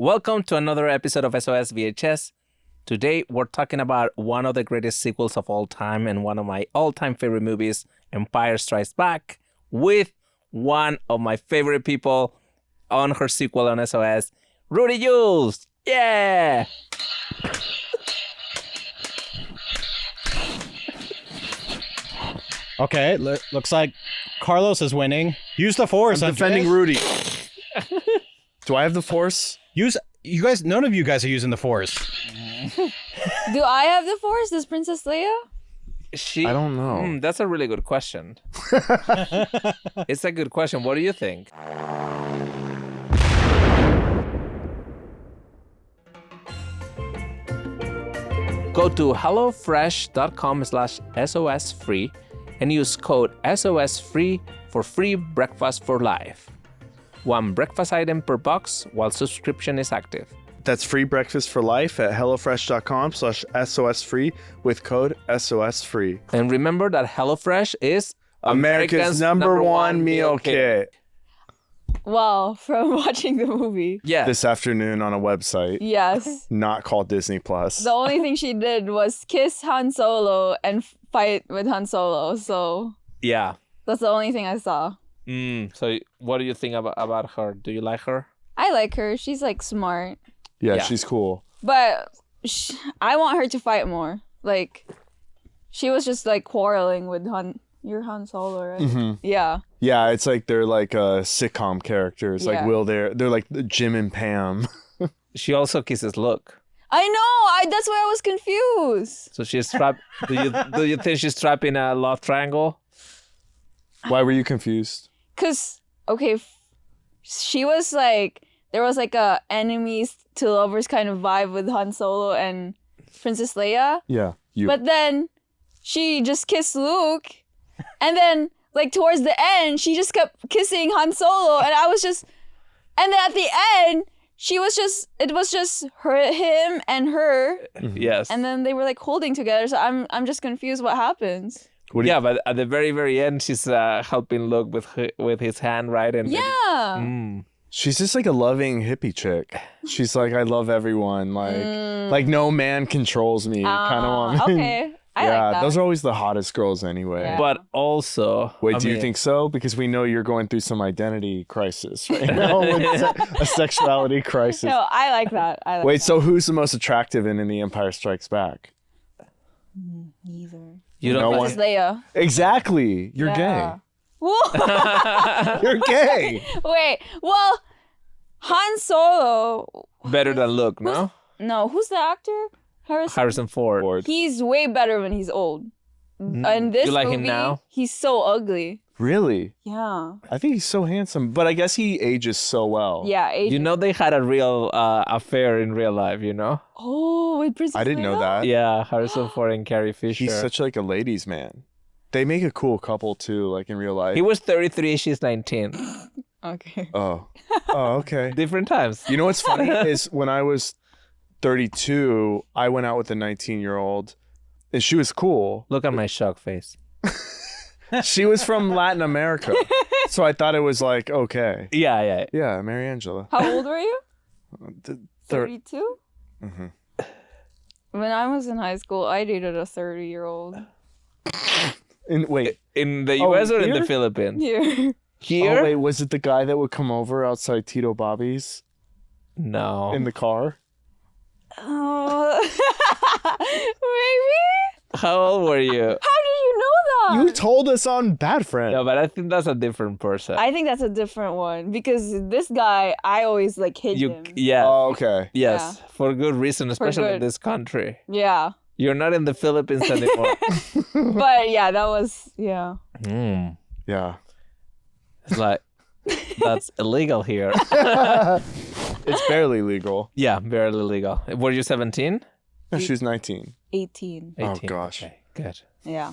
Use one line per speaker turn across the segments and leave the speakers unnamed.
Welcome to another episode of SOS VHS. Today, we're talking about one of the greatest sequels of all time and one of my all-time favorite movies, Empire Strikes Back, with one of my favorite people on her sequel on SOS, Rudy Jules. Yeah!
Okay, looks like Carlos is winning. Use the Force.
I'm defending Rudy. Do I have the Force?
You guys. None of you guys are using the Force.
Do I have the Force? Does Princess Leia?
I don't know.
That's a really good question. It's a good question. What do you think? Go to hellofresh.com/SOSfree and use code SOSfree for free breakfast for life. One breakfast item per box while subscription is active.
That's free breakfast for life at hellofresh.com/SOSfree with code SOSfree.
And remember that HelloFresh is
America's number one meal kit.
Well, from watching the movie.
Yeah.
This afternoon on a website.
Yes.
Not called Disney Plus.
The only thing she did was kiss Han Solo and fight with Han Solo. So
Yeah.
that's the only thing I saw.
So what do you think about her? Do you like her?
I like her. She's like smart.
Yeah,
Yeah.
she's cool.
But I want her to fight more. Like, she was just like quarreling with Han. You're Han Solo, right?
Mm-hmm.
Yeah.
Yeah, it's like they're like sitcom characters.
Yeah.
Like they're like Jim and Pam.
She also kisses Luke.
I know. That's why I was confused.
So she's trapped. Do you think she's trapped in a love triangle?
Why were you confused?
Cause she was like, there was like a enemies to lovers kind of vibe with Han Solo and Princess Leia.
Yeah,
But then she just kissed Luke, and then like towards the end, she just kept kissing Han Solo, and and then at the end, it was just him and her,
Yes.
and then they were like holding together. So I'm just confused what happens.
Yeah, but at the very, very end, she's helping Luke with his hand, right? And
Yeah.
She's just like a loving hippie chick. She's like, I love everyone. Like no man controls me. Kind of woman.
Okay. I
Yeah,
like that.
those are always the hottest girls anyway.
Yeah.
But also,
Wait, do you think so? Because we know you're going through some identity crisis right now. A sexuality crisis.
No, I like that.
Wait, so who's the most attractive in The Empire Strikes Back?
Neither.
you don't?
No
think-
one-
Princess Leia.
Exactly. You're
Yeah. Whoa.
gay. You're gay.
Wait. Well, Han Solo.
better than Luke, no?
No, who's the actor?
Harrison Ford.
Lord.
He's way better when he's old. And this
You like
movie,
him now?
he's so ugly.
Really?
Yeah.
I think he's so handsome, but I guess he ages so well.
Yeah.
You know they had a real affair in real life, you know?
Oh, with Princess
I didn't know
Leia?
that.
Yeah, Harrison Ford and Carrie Fisher.
He's such like a ladies' man. They make a cool couple too, like in real life.
He was 33, she's 19.
Okay.
Oh, okay.
Different times.
You know what's funny is when I was 32, I went out with a 19-year-old, and she was cool.
Look at my shock face.
She was from Latin America, so I thought it was like okay.
Yeah.
Yeah, Mary Angela.
How old were you?
32.
32? When I was in high school, I dated a 30-year-old.
Wait.
In the
Oh,
US or in the
here?
Philippines?
Here.
Here?
Oh wait, was it the guy that would come over outside Tito Bobby's
No.
in the car?
Oh. Maybe?
How old were you?
How did you know that?
You told us on Bad Friend.
No, but I think that's a different person.
I think that's a different one because this guy, I always like hid him.
Yeah.
Oh, okay.
Yes, for good reason, especially in
good.
this country.
Yeah.
You're not in the Philippines anymore.
But yeah, that was, yeah.
Yeah.
It's like, that's illegal here.
It's barely legal.
Yeah, barely legal. Were you 17?
No, she was 19.
18.
18.
Oh, gosh.
Okay, good.
Yeah.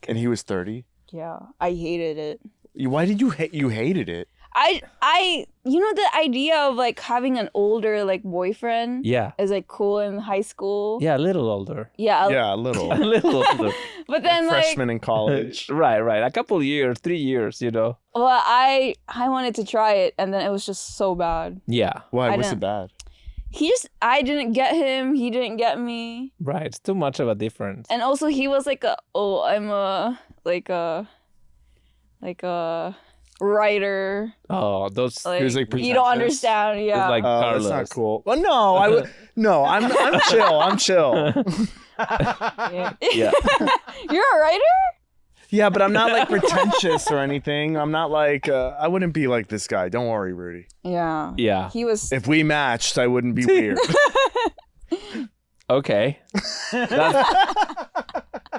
And he was 30.
Yeah. I hated it.
Why did you hate? You hated it.
I you know the idea of like having an older like boyfriend
Yeah.
is like cool in high school.
Yeah, a little older.
Yeah.
Yeah, a little.
A little older.
But then like
Freshman in college.
Right. A couple years, 3 years, you know.
well I wanted to try it and then it was just so bad.
Yeah.
Why
I
was it
didn't-
bad?
I didn't get him. He didn't get me.
Right. It's too much of a difference.
And also he was like I'm a writer.
Oh, those.
He was, like,
you don't
pretentious.
understand. Yeah.
like
That's
Carlos.
not cool. Well, no, I would. No, I'm chill. I'm chill.
Yeah.
You're a writer?
Yeah, but I'm not like pretentious or anything. I'm not like. I wouldn't be like this guy. Don't worry, Rudy.
Yeah.
Yeah.
He was.
If we matched, I wouldn't be weird.
Okay.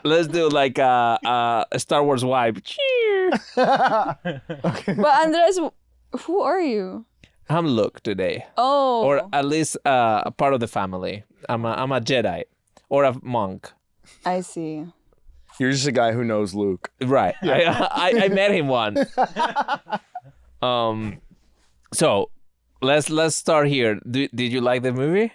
Let's do like a Star Wars vibe. Cheer.
But Andres, who are you?
I'm Luke today,
Oh.
or at least a part of the family. I'm a Jedi or a monk.
I see.
You're just a guy who knows Luke.
Right. I met him once. So let's start here. Did you like the movie?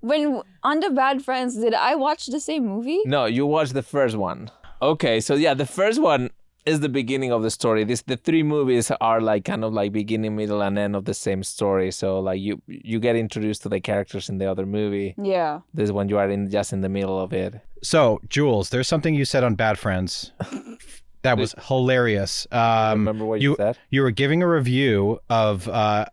When on the Bad Friends, did I watch the same movie?
No, you watched the first one. Okay, so yeah, the first one is the beginning of the story. The three movies are like kind of like beginning, middle, and end of the same story. So like you get introduced to the characters in the other movie.
Yeah.
This one you are just in the middle of it.
So, Jules, there's something you said on Bad Friends that was hilarious.
Remember what you said?
You were giving a review of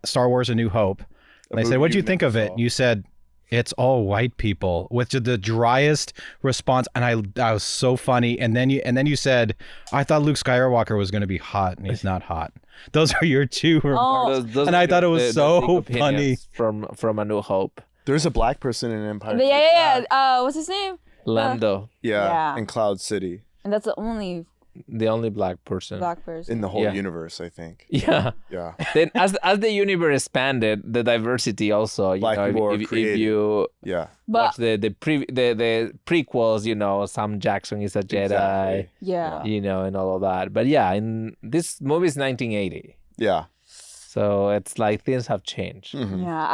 Star Wars: A New Hope. And I said, "What'd you think of it?" You said, "It's all white people," with the driest response, and I was so funny. And then you said, "I thought Luke Skywalker was going to be hot, and he's not hot." Those are your two remarks,
Those
and
are
I thought it was
the
so
big
funny.
opinions from A New Hope.
There's a black person in Empire.
Yeah. What's his name?
Lando,
Yeah, in Cloud City.
And that's the only
the only black person.
black person.
In the whole
Yeah.
universe, I think.
Yeah.
Yeah.
Then as the universe expanded, the diversity also. You
Black
know,
people were
if
created.
you
Yeah.
watch
But
the prequels, you know, Sam Jackson is a Jedi.
Exactly.
yeah.
You know, and all of that. But yeah, in this movie is 1980,
Yeah.
so it's like things have changed.
Mhm.
Yeah.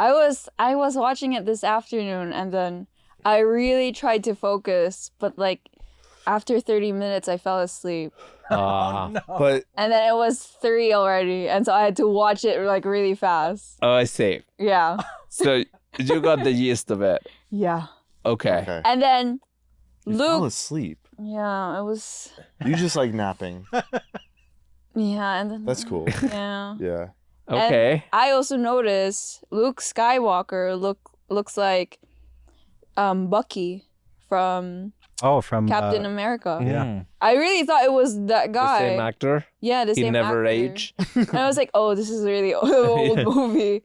I was watching it this afternoon, and then I really tried to focus, but like after 30 minutes I fell asleep.
But
And then it was 3 already, and so I had to watch it like really fast.
Oh, I see.
Yeah.
So you got the gist of it.
Yeah.
Okay.
okay.
And then
You fell
Luke,
asleep.
yeah, it was
You just like napping.
yeah, and then
That's cool.
Yeah.
Yeah.
Okay.
And I also noticed Luke Skywalker looks like Bucky from
Oh, from
Captain America.
Mm.
I really thought it was that
The
guy.
same actor.
Yeah, the
He
same
never
actor.
aged.
And I was like, oh, this is really old
Yeah.
movie.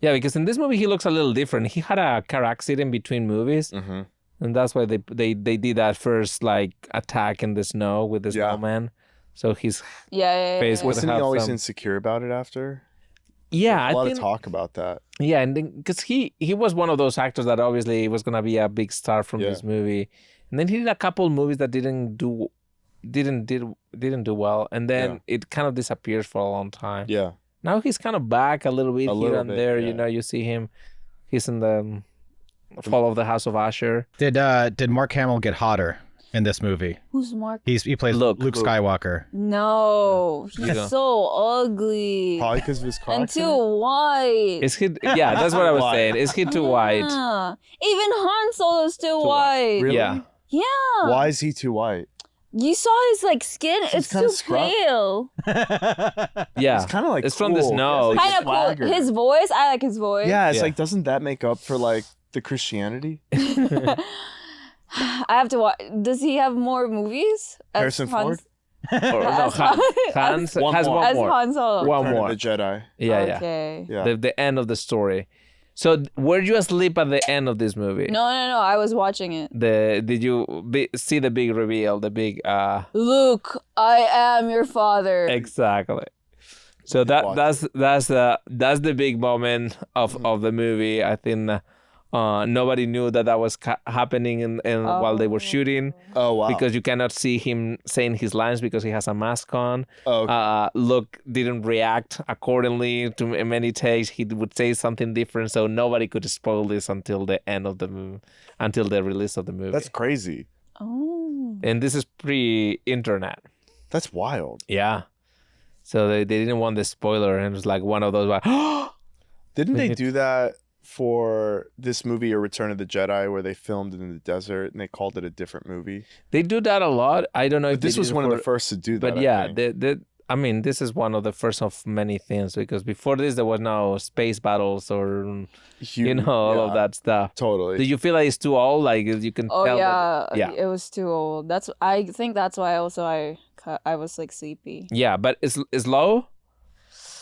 Yeah, because in this movie he looks a little different. He had a car accident between movies,
Mm-hmm.
and that's why they did that first like attack in the snow with the
Yeah.
snowman. So his
Yeah.
Face was-
Wasn't he
have
always
some-
insecure about it after?
yeah,
A lot
I think
of talk about that.
yeah, and because he was one of those actors that obviously was gonna be a big star from
Yeah.
this movie, and then he did a couple movies that didn't do well, and then it kind of disappears for a long time.
Yeah.
Now he's kind of back a little bit
A
here
little
and
bit,
there.
yeah.
You know, you see him. He's in the Fall of the House of Usher.
Did Mark Hamill get hotter in this movie?
Who's Mark?
He plays
Luke.
Luke Skywalker.
No, he's
Yeah.
so ugly
Probably because of his car
and
accident?
too white.
Is he? Yeah, that's what I was
Why?
saying. Is he too white?
Yeah. Even Han Solo's too white.
Really?
Yeah.
Yeah.
Why is he too white?
You saw his like skin.
He's
It's
kinda
too
scruffy.
pale.
Yeah.
It's kind of like
It's from the
cool.
snow.
He has,
Kind of
like,
cool.
swagger.
His voice. I like his voice.
Yeah, it's
Yeah.
like, doesn't that make up for like the Christianity?
I have to watch. Does he have more movies? As
Harrison Ford?
Or, no,
As
Hans
One
has
more.
one
As
more.
Han Solo.
One
Return of
more.
the Jedi.
Yeah, yeah.
Okay.
Yeah.
The end of the story. So were you asleep at the end of this movie?
No. I was watching it.
Did you see the big reveal? The big
Luke, I am your father.
exactly. So that's the big moment of the movie. I think nobody knew that was happening in while they were shooting,
Oh, wow.
because you cannot see him saying his lines because he has a mask on.
Oh, okay.
Luke didn't react accordingly to many takes. He would say something different, so nobody could spoil this until the end of the movie, until the release of the movie.
That's crazy.
Oh.
And this is pre-internet.
That's wild.
Yeah. So they didn't want the spoiler, and it was like one of those like,
Didn't they do that for this movie, A Return of the Jedi, where they filmed in the desert and they called it a different movie?
they do that a lot. I don't know if
But this
they
was
did it
one of
for-
the first to do that.
But
I
yeah,
think.
I mean, this is one of the first of many things because before this there was no space battles or all of
Yeah,
that stuff.
Totally.
Do you feel like it's too old? Like you can
Oh
tell.
yeah,
Yeah.
it was too old. I think that's why also I was like sleepy.
Yeah, but it's low,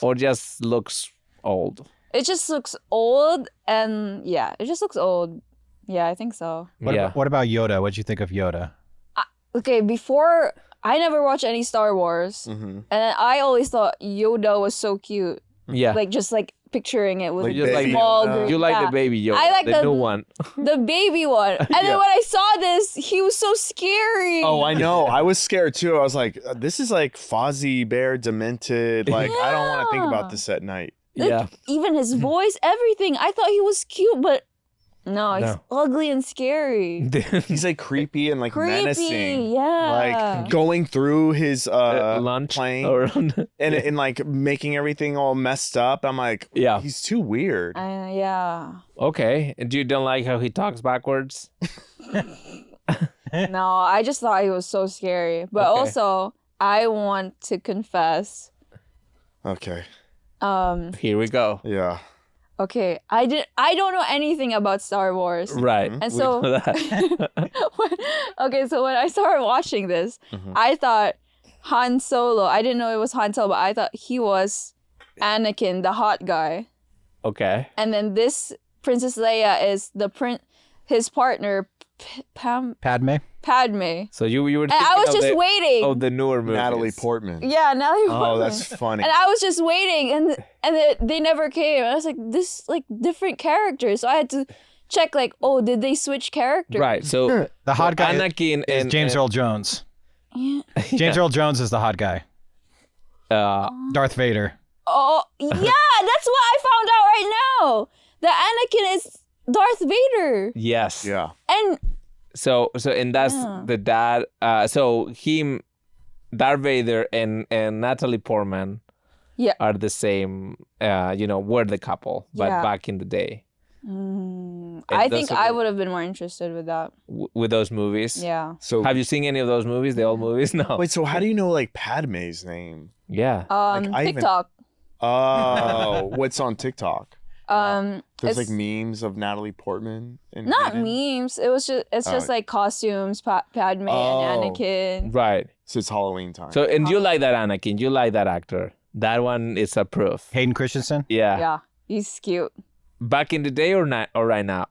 or just looks old.
It just looks old, and yeah, it just looks old. Yeah, I think so.
What about Yoda? What'd you think of Yoda?
Okay, before I never watched any Star Wars,
Mhm.
and I always thought Yoda was so cute.
Yeah.
Like just like picturing it with
Like,
a
just like
small
Yoda.
green.
You like
yeah.
the baby Yoda,
I like
the
the-
new one.
The baby one. And
Yeah.
then when I saw this, he was so scary.
Oh, I know. I was scared too. I was like, this is like Fozzie Bear demented. Like, I don't want to think about
Yeah.
this at night.
Yeah.
Even his voice, everything. I thought he was cute, but no, he's
No.
ugly and scary.
He's like creepy and like
Creepy,
menacing.
yeah.
Like going through his
Lunch
plane
or
and like making everything all messed up. I'm like,
Yeah.
he's too weird.
Yeah.
Okay. And you don't like how he talks backwards?
No, I just thought he was so scary. But
Okay.
also, I want to confess.
Okay.
Here we go.
Yeah.
Okay, I don't know anything about Star Wars.
Right.
And
we
so-
know that.
So when I started watching this,
Mhm.
I thought Han Solo. I didn't know it was Han Solo, but I thought he was Anakin, the hot guy.
Okay.
And then this Princess Leia is his partner,
Padme?
Padme.
So you were
And
thinking
I was
of
just
the,
waiting.
of the newer movies.
Natalie Portman.
Yeah, Natalie
Oh,
Portman.
that's funny.
And I was just waiting, and they never came. I was like, this like different characters. So I had to check like, oh, did they switch characters?
Right. So
The hot guy
Anakin
is
and
James Earl Jones.
Yeah.
James Earl Jones is the hot guy. Darth Vader.
Oh, yeah, that's what I found out right now. That Anakin is Darth Vader,
yes.
Yeah.
and
So and that's
Yeah.
the dad. So him, Darth Vader and Natalie Portman.
Yeah.
Are the same. Were the couple, but
Yeah.
back in the day
I
those
think
are
I
the-
would have been more interested with that.
with those movies.
Yeah.
So
Have you seen any of those movies? The old movies? No.
wait, so how do you know like Padme's name?
Yeah.
I even-
TikTok.
Oh, what's on TikTok? There's
It's
like memes of Natalie Portman and
not
Hayden.
memes. It's just
Oh.
like costumes, Padme
Oh.
and Anakin.
Right.
So it's Halloween time.
So and you like that Anakin? You like that actor? That one is a proof.
Hayden Christensen?
Yeah.
Yeah, he's cute.
Back in the day or not? Or right now?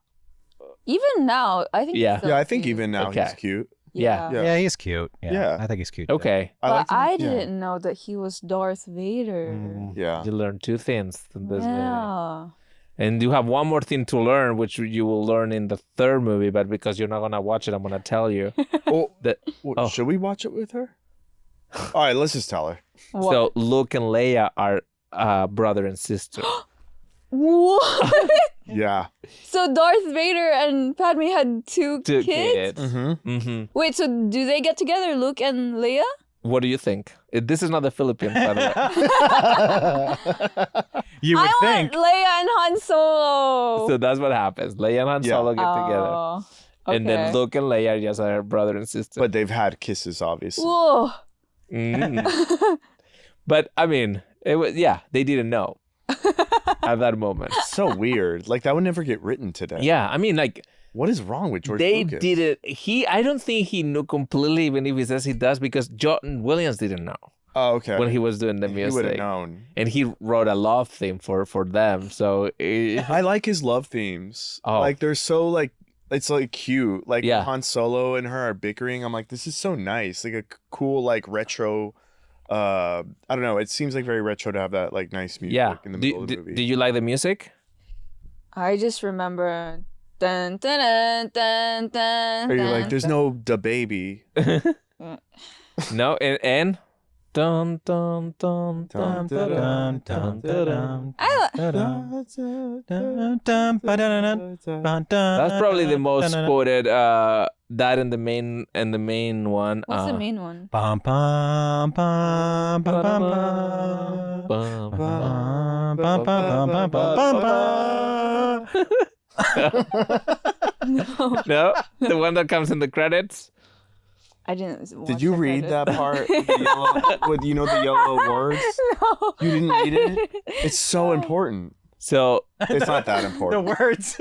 Even now, I think.
Yeah.
he's so
yeah, I think
cute.
even now
Okay.
he's cute.
Yeah.
Yeah.
Yeah, he's cute.
Yeah.
I think he's cute. too.
Okay.
But
like him.
I
Yeah.
didn't know that he was Darth Vader.
Yeah.
You learn two things in this movie.
Yeah.
And you have one more thing to learn, which you will learn in the third movie, but because you're not gonna watch it, I'm gonna tell you.
Oh,
that oh.
should we watch it with her? All right, let's just tell her.
What?
So Luke and Leia are brother and sister.
What?
Yeah.
So Darth Vader and Padme had two
Two
kids?
kids.
Mm-hmm.
Mm-hmm.
Wait, so do they get together, Luke and Leia?
What do you think? This is not the Philippines, by the way.
You would
I
think.
want Leia and Han Solo.
So that's what happens. Leia and Han
Yeah.
Solo get together.
Oh,
And then
okay.
Luke and Leia are just our brother and sister.
But they've had kisses, obviously.
Whoa.
Mm. But I mean, it was they didn't know at that moment.
So weird. Like that would never get written today.
Yeah, I mean, like
What is wrong with George
they
Lucas?
did it. I don't think he knew completely, even if he says he does, because John Williams didn't know
Oh, okay.
when he was doing the
He would have
music,
known.
and he wrote a love theme for them. So
I like his love themes.
Oh.
Like they're so like it's like cute. Like
Yeah.
Han Solo and her are bickering. I'm like, this is so nice. Like a cool like retro. I don't know. It seems like very retro to have that like nice music
yeah.
in the middle of the movie.
Do you like the music?
I just remember. Dun, dun, dun, dun, dun,
Or you're like,
dun,
there's
dun.
no da baby.
No, and Dun dun dun dun dun dun dun. That's probably the most quoted. That and the main one.
What's the main one?
Bum, bum, bum, bum, bum, bum. Bum, bum, bum, bum, bum,
No, the one that comes in the credits.
I didn't.
Did you read that part with the yellow words?
No.
You didn't read it? It's so important.
So
It's not that
The
important.
words.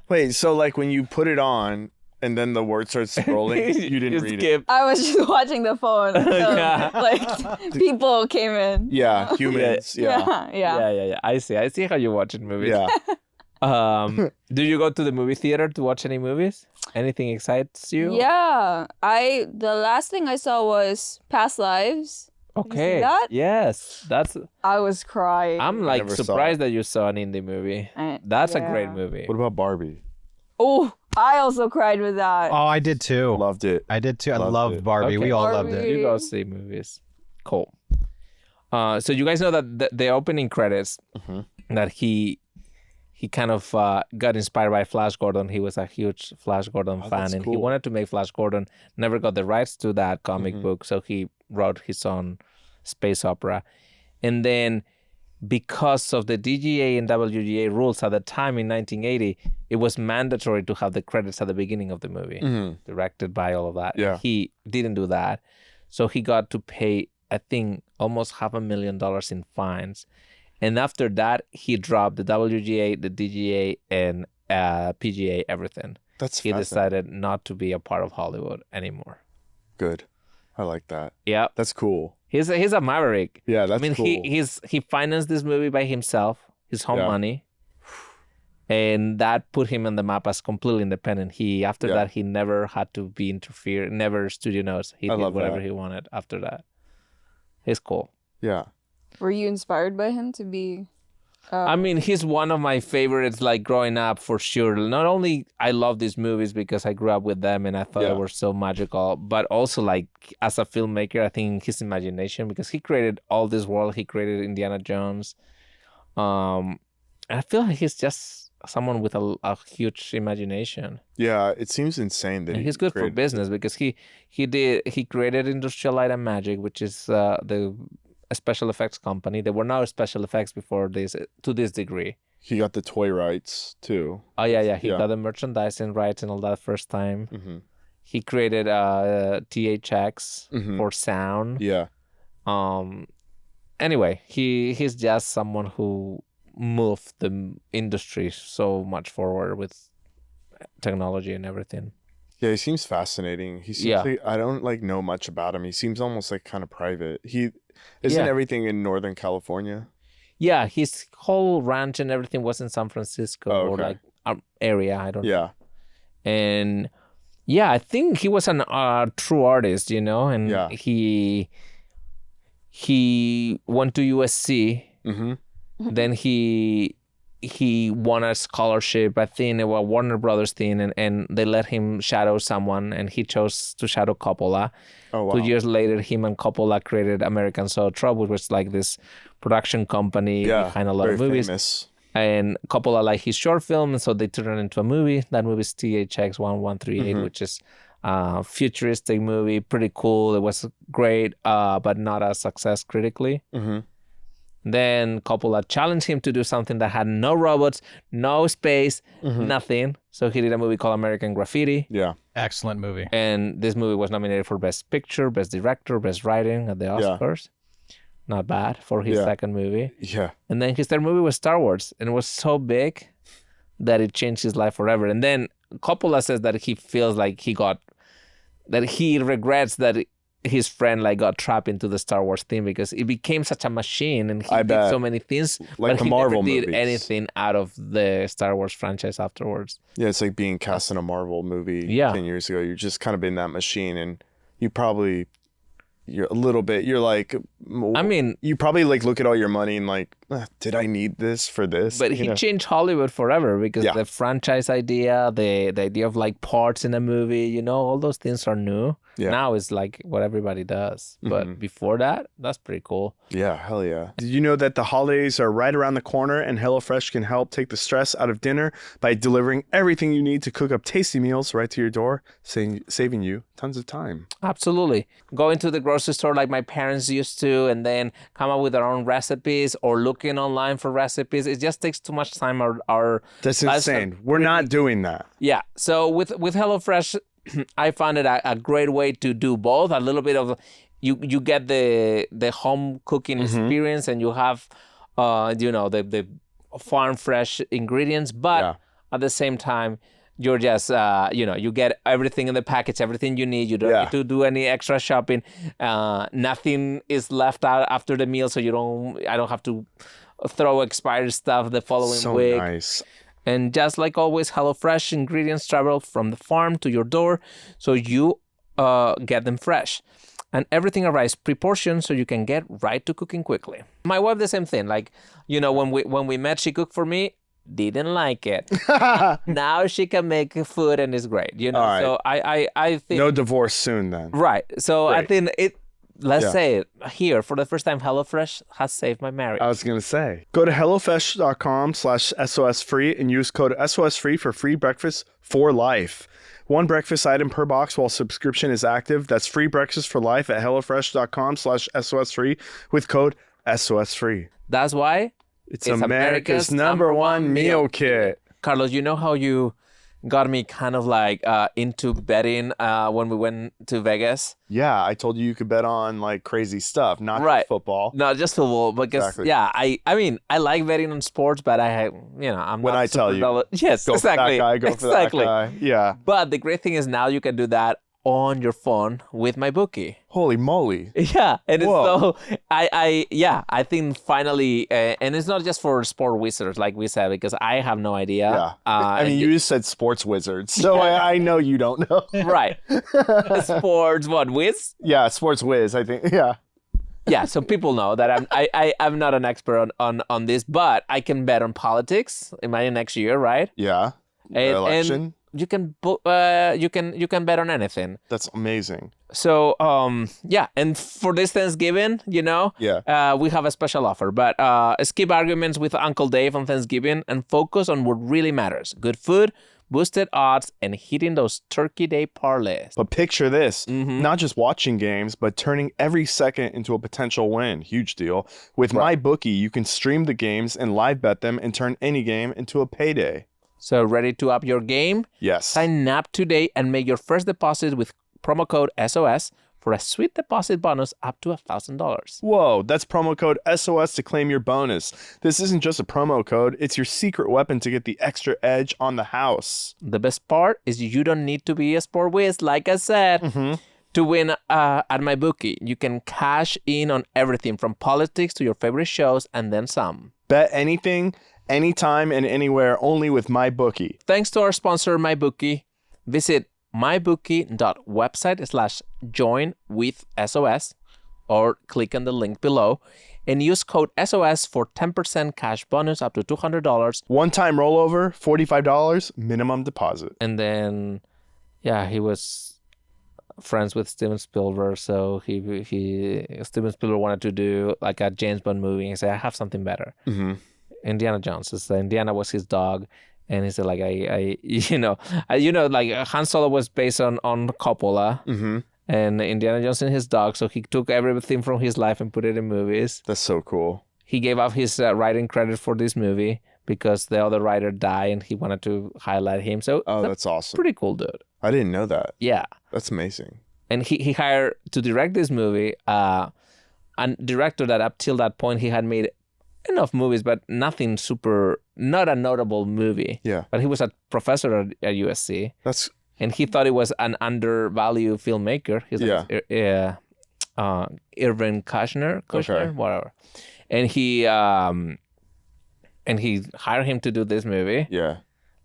Wait, so like when you put it on and then the word starts scrolling, you didn't read it?
skip.
I was just watching the phone. So,
Yeah.
Like people came in.
Yeah, humans. Yeah.
Yeah.
I see how you watch movies.
Yeah.
Do you go to the movie theater to watch any movies? Anything excites you?
Yeah. The last thing I saw was Past Lives.
Okay.
that?
Yes, that's.
I was crying.
I'm like
never saw
surprised that you saw an indie movie. That's a great movie.
What about Barbie?
Oh, I also cried with that.
Oh, I did too.
Loved it.
I did too. I
Loved
loved
it.
Barbie.
Okay.
We all
Barbie.
loved it.
You go see movies. Cool. So you guys know that the opening credits that he kind of got inspired by Flash Gordon. He was a huge Flash Gordon fan,
that's
and he
cool.
wanted to make Flash Gordon. Never got the rights to that comic book, so he wrote his own space opera. And then because of the DGA and WGA rules at the time in 1980, it was mandatory to have the credits at the beginning of the movie, directed by all of that.
Yeah.
He didn't do that. So he got to pay, I think, almost $500,000 in fines. And after that, he dropped the WGA, the DGA, and PGA, everything.
That's
He
fascinating.
decided not to be a part of Hollywood anymore.
Good. I like that.
Yeah.
That's cool.
He's a maverick.
Yeah, that's
I mean,
cool.
he financed this movie by himself, his own
Yeah.
money, and that put him on the map as completely independent. After
Yeah.
that, he never had to be interfered, never studio notes. He
I
did
love
whatever
that.
he wanted after that. He's cool.
Yeah.
Were you inspired by him to be?
I mean, he's one of my favorites, like growing up for sure. Not only I love these movies because I grew up with them and I thought
Yeah.
they were so magical, but also like as a filmmaker, I think his imagination, because he created all this world. He created Indiana Jones. I feel like he's just someone with a huge imagination.
Yeah, it seems insane that
And he's good for business because he created Industrial Light and Magic, which is the special effects company. There were no special effects before this to this degree.
He got the toy rights too.
Oh yeah. He
Yeah.
got the merchandising rights and all that first time.
Mm-hmm.
He created THX for sound.
Yeah.
Anyway, he's just someone who moved the industry so much forward with technology and everything.
Yeah, he seems fascinating. He seems
Yeah.
like, I don't like know much about him. He seems almost like kind of private. He isn't
Yeah.
everything in Northern California.
Yeah, his whole ranch and everything was in San Francisco
Oh,
or
okay.
like area. I don't know.
Yeah.
And yeah, I think he was a true artist, and
Yeah.
he went to USC.
Mm-hmm.
Then he won a scholarship, I think it was a Warner Brothers thing, and they let him shadow someone, and he chose to shadow Coppola.
Oh, wow.
2 years later, him and Coppola created American Zoetrope, which was like this production company
Yeah.
behind a lot
Very
of movies.
famous.
And Coppola liked his short film, and so they turned it into a movie. That movie is THX 1138, which is a futuristic movie, pretty cool. It was great, but not a success critically.
Mm-hmm.
Then Coppola challenged him to do something that had no robots, no space, nothing. So he did a movie called American Graffiti.
Yeah.
Excellent movie.
And this movie was nominated for Best Picture, Best Director, Best Writing at the Oscars. Not bad for his
Yeah.
second movie.
Yeah.
And then his third movie was Star Wars. And it was so big that it changed his life forever. And then Coppola says that he feels like he regrets that his friend got trapped into the Star Wars thing because it became such a machine and he
I
did
bet.
so many things,
Like
but
the
he
Marvel
never did
movies.
anything out of the Star Wars franchise afterwards.
Yeah, it's like being cast in a Marvel movie
Yeah.
10 years ago. You're just kind of in that machine and you're a little bit, you're like,
I mean,
you probably look at all your money and did I need this for this?
But he changed Hollywood forever because
Yeah.
the franchise idea, the idea of like parts in a movie, you know, all those things are new.
Yeah.
Now it's like what everybody does. But before that, that's pretty cool.
Yeah, hell yeah. Did you know that the holidays are right around the corner and HelloFresh can help take the stress out of dinner by delivering everything you need to cook up tasty meals right to your door, saving you tons of time?
Absolutely. Going to the grocery store like my parents used to and then come up with their own recipes or looking online for recipes. It just takes too much time.
That's insane. We're not doing that.
Yeah. So with HelloFresh, I found it a great way to do both. A little bit of you get the home cooking experience and you have the farm fresh ingredients, but at the same time you're just you get everything in the package, everything you need. You don't need to do any extra shopping. Nothing is left out after the meal, so I don't have to throw expired stuff the following week.
So nice.
And just like always, HelloFresh ingredients travel from the farm to your door, so you get them fresh. And everything arrives pre-portioned, so you can get right to cooking quickly. My wife, the same thing. Like, when we met, she cooked for me. Didn't like it. Now she can make food and it's great. All right. So I think
no divorce soon then.
Right. So
Great.
I think it. Let's say it here for the first time. HelloFresh has saved my marriage.
I was gonna say, go to hellofresh.com/SOSfree and use code SOSfree for free breakfast for life. One breakfast item per box while subscription is active. That's free breakfast for life at hellofresh.com/SOSfree with code SOSfree.
That's why
it's America's number one meal kit.
Carlos, you know how you got me kind of like into betting when we went to Vegas?
Yeah, I told you could bet on like crazy stuff, not just football.
Not just football, because I mean, I like betting on sports, but I'm
when
not
I tell you,
yes,
go
exactly,
for that guy, go for that guy. Yeah.
But the great thing is now you can do that on your phone with my bookie.
Holy moly.
Yeah, and it's so I think finally, and it's not just for sport wizards like we said, because I have no idea.
Yeah, I mean, you just said sports wizards, so I know you don't know.
Right. Sports whiz?
Yeah, sports whiz. I think. Yeah.
Yeah, so people know that I'm not an expert on this, but I can bet on politics in my next year, right?
Yeah. Election.
And you can bet on anything.
That's amazing.
So and for this Thanksgiving, we have a special offer. But skip arguments with Uncle Dave on Thanksgiving and focus on what really matters: good food, boosted odds, and hitting those Turkey Day parlays.
But picture this: not just watching games, but turning every second into a potential win. Huge deal. With MyBookie, you can stream the games and live bet them and turn any game into a payday.
So ready to up your game?
Yes.
Sign up today and make your first deposit with promo code SOS for a sweet deposit bonus up to $1,000.
Whoa, that's promo code SOS to claim your bonus. This isn't just a promo code, it's your secret weapon to get the extra edge on the house.
The best part is you don't need to be a sport whiz, like I said. To win at MyBookie, you can cash in on everything from politics to your favorite shows and then some.
Bet anything, anytime, and anywhere only with MyBookie.
Thanks to our sponsor, MyBookie. Visit mybookie.website/join-with-SOS or click on the link below and use code SOS for 10% cash bonus up to $200.
One-time rollover, $45 minimum deposit.
And then, he was friends with Steven Spielberg, so Steven Spielberg wanted to do like a James Bond movie and say, I have something better. Indiana Jones. Indiana was his dog, and he said like like Han Solo was based on Coppola, and Indiana Jones and his dog. So he took everything from his life and put it in movies.
That's so cool.
He gave up his writing credit for this movie because the other writer died, and he wanted to highlight him. So
that's awesome.
Pretty cool, dude.
I didn't know that.
Yeah,
that's amazing.
And he hired to direct this movie a director that up till that point he had made enough movies, but not a notable movie.
Yeah.
But he was a professor at USC. And he thought he was an undervalued filmmaker. He's like Irvin Kushner, whatever. And he hired him to do this movie.
Yeah.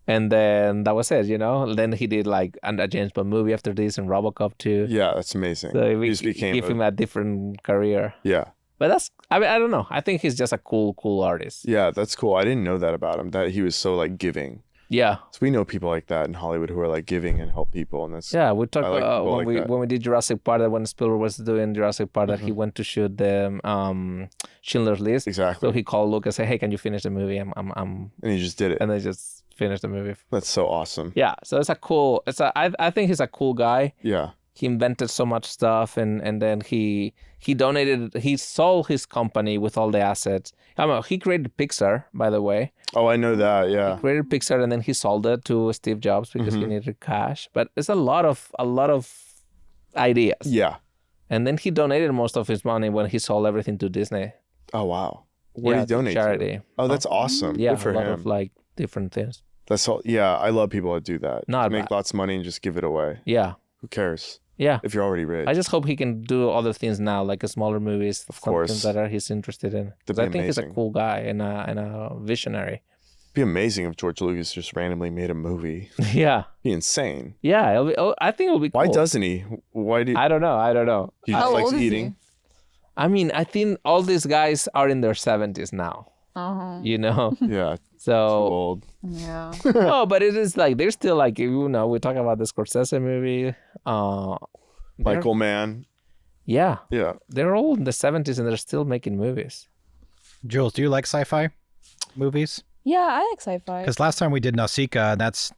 And then that was it, Then he did like a James Bond movie after this and RoboCop 2.
Yeah, that's amazing.
So he gave him a different career.
Yeah.
But I mean, I don't know. I think he's just a cool artist.
Yeah, that's cool. I didn't know that about him, that he was so like giving.
Yeah.
So we know people like that in Hollywood who are like giving and help people, and that's
Yeah, we talked
I like
about
people like that.
when we did Jurassic Park, when Spielberg was doing Jurassic Park, that he went to shoot the Schindler's List.
exactly.
So he called Luke and said, "Hey, can you finish the movie?" I'm
And he just did it.
and they just finished the movie.
That's so awesome.
Yeah, so it's a cool. I think he's a cool guy.
Yeah.
He invented so much stuff, and then he donated. He sold his company with all the assets. I mean, he created Pixar, by the way.
Oh, I know that. Yeah.
He created Pixar, and then he sold it to Steve Jobs because he needed cash. But it's a lot of ideas.
Yeah.
And then he donated most of his money when he sold everything to Disney.
Oh wow. What did he
to
donate
charity.
to? Oh, that's awesome.
Yeah,
Good for
a lot
him.
of like different things.
That's all. Yeah, I love people that do that.
Not
Just make
bad.
lots of money and just give it away.
Yeah,
Who cares
yeah.
if you're already rich?
I just hope he can do other things now, like smaller movies,
Of
something
course.
that he's interested in. 'Cause
That'd
I
be
think he's a
amazing.
cool guy and a visionary.
It'd be amazing if George Lucas just randomly made a movie. It'd
Yeah,
be insane.
yeah. I think it'll be cool.
Why doesn't he? Why do
I don't know.
he
How
just likes
old is he?
eating?
I mean, I think all these guys are in their 70s now. You know,
Yeah,
so
old.
Yeah.
no, but it is like they're still like, you know, we talk about the Scorsese movie.
Michael Mann.
Yeah,
Yeah.
they're all in the 70s and they're still making movies.
Jules, do you like sci-fi movies?
Yeah, I like sci-fi.
Because last time we did Nausicaa, and that's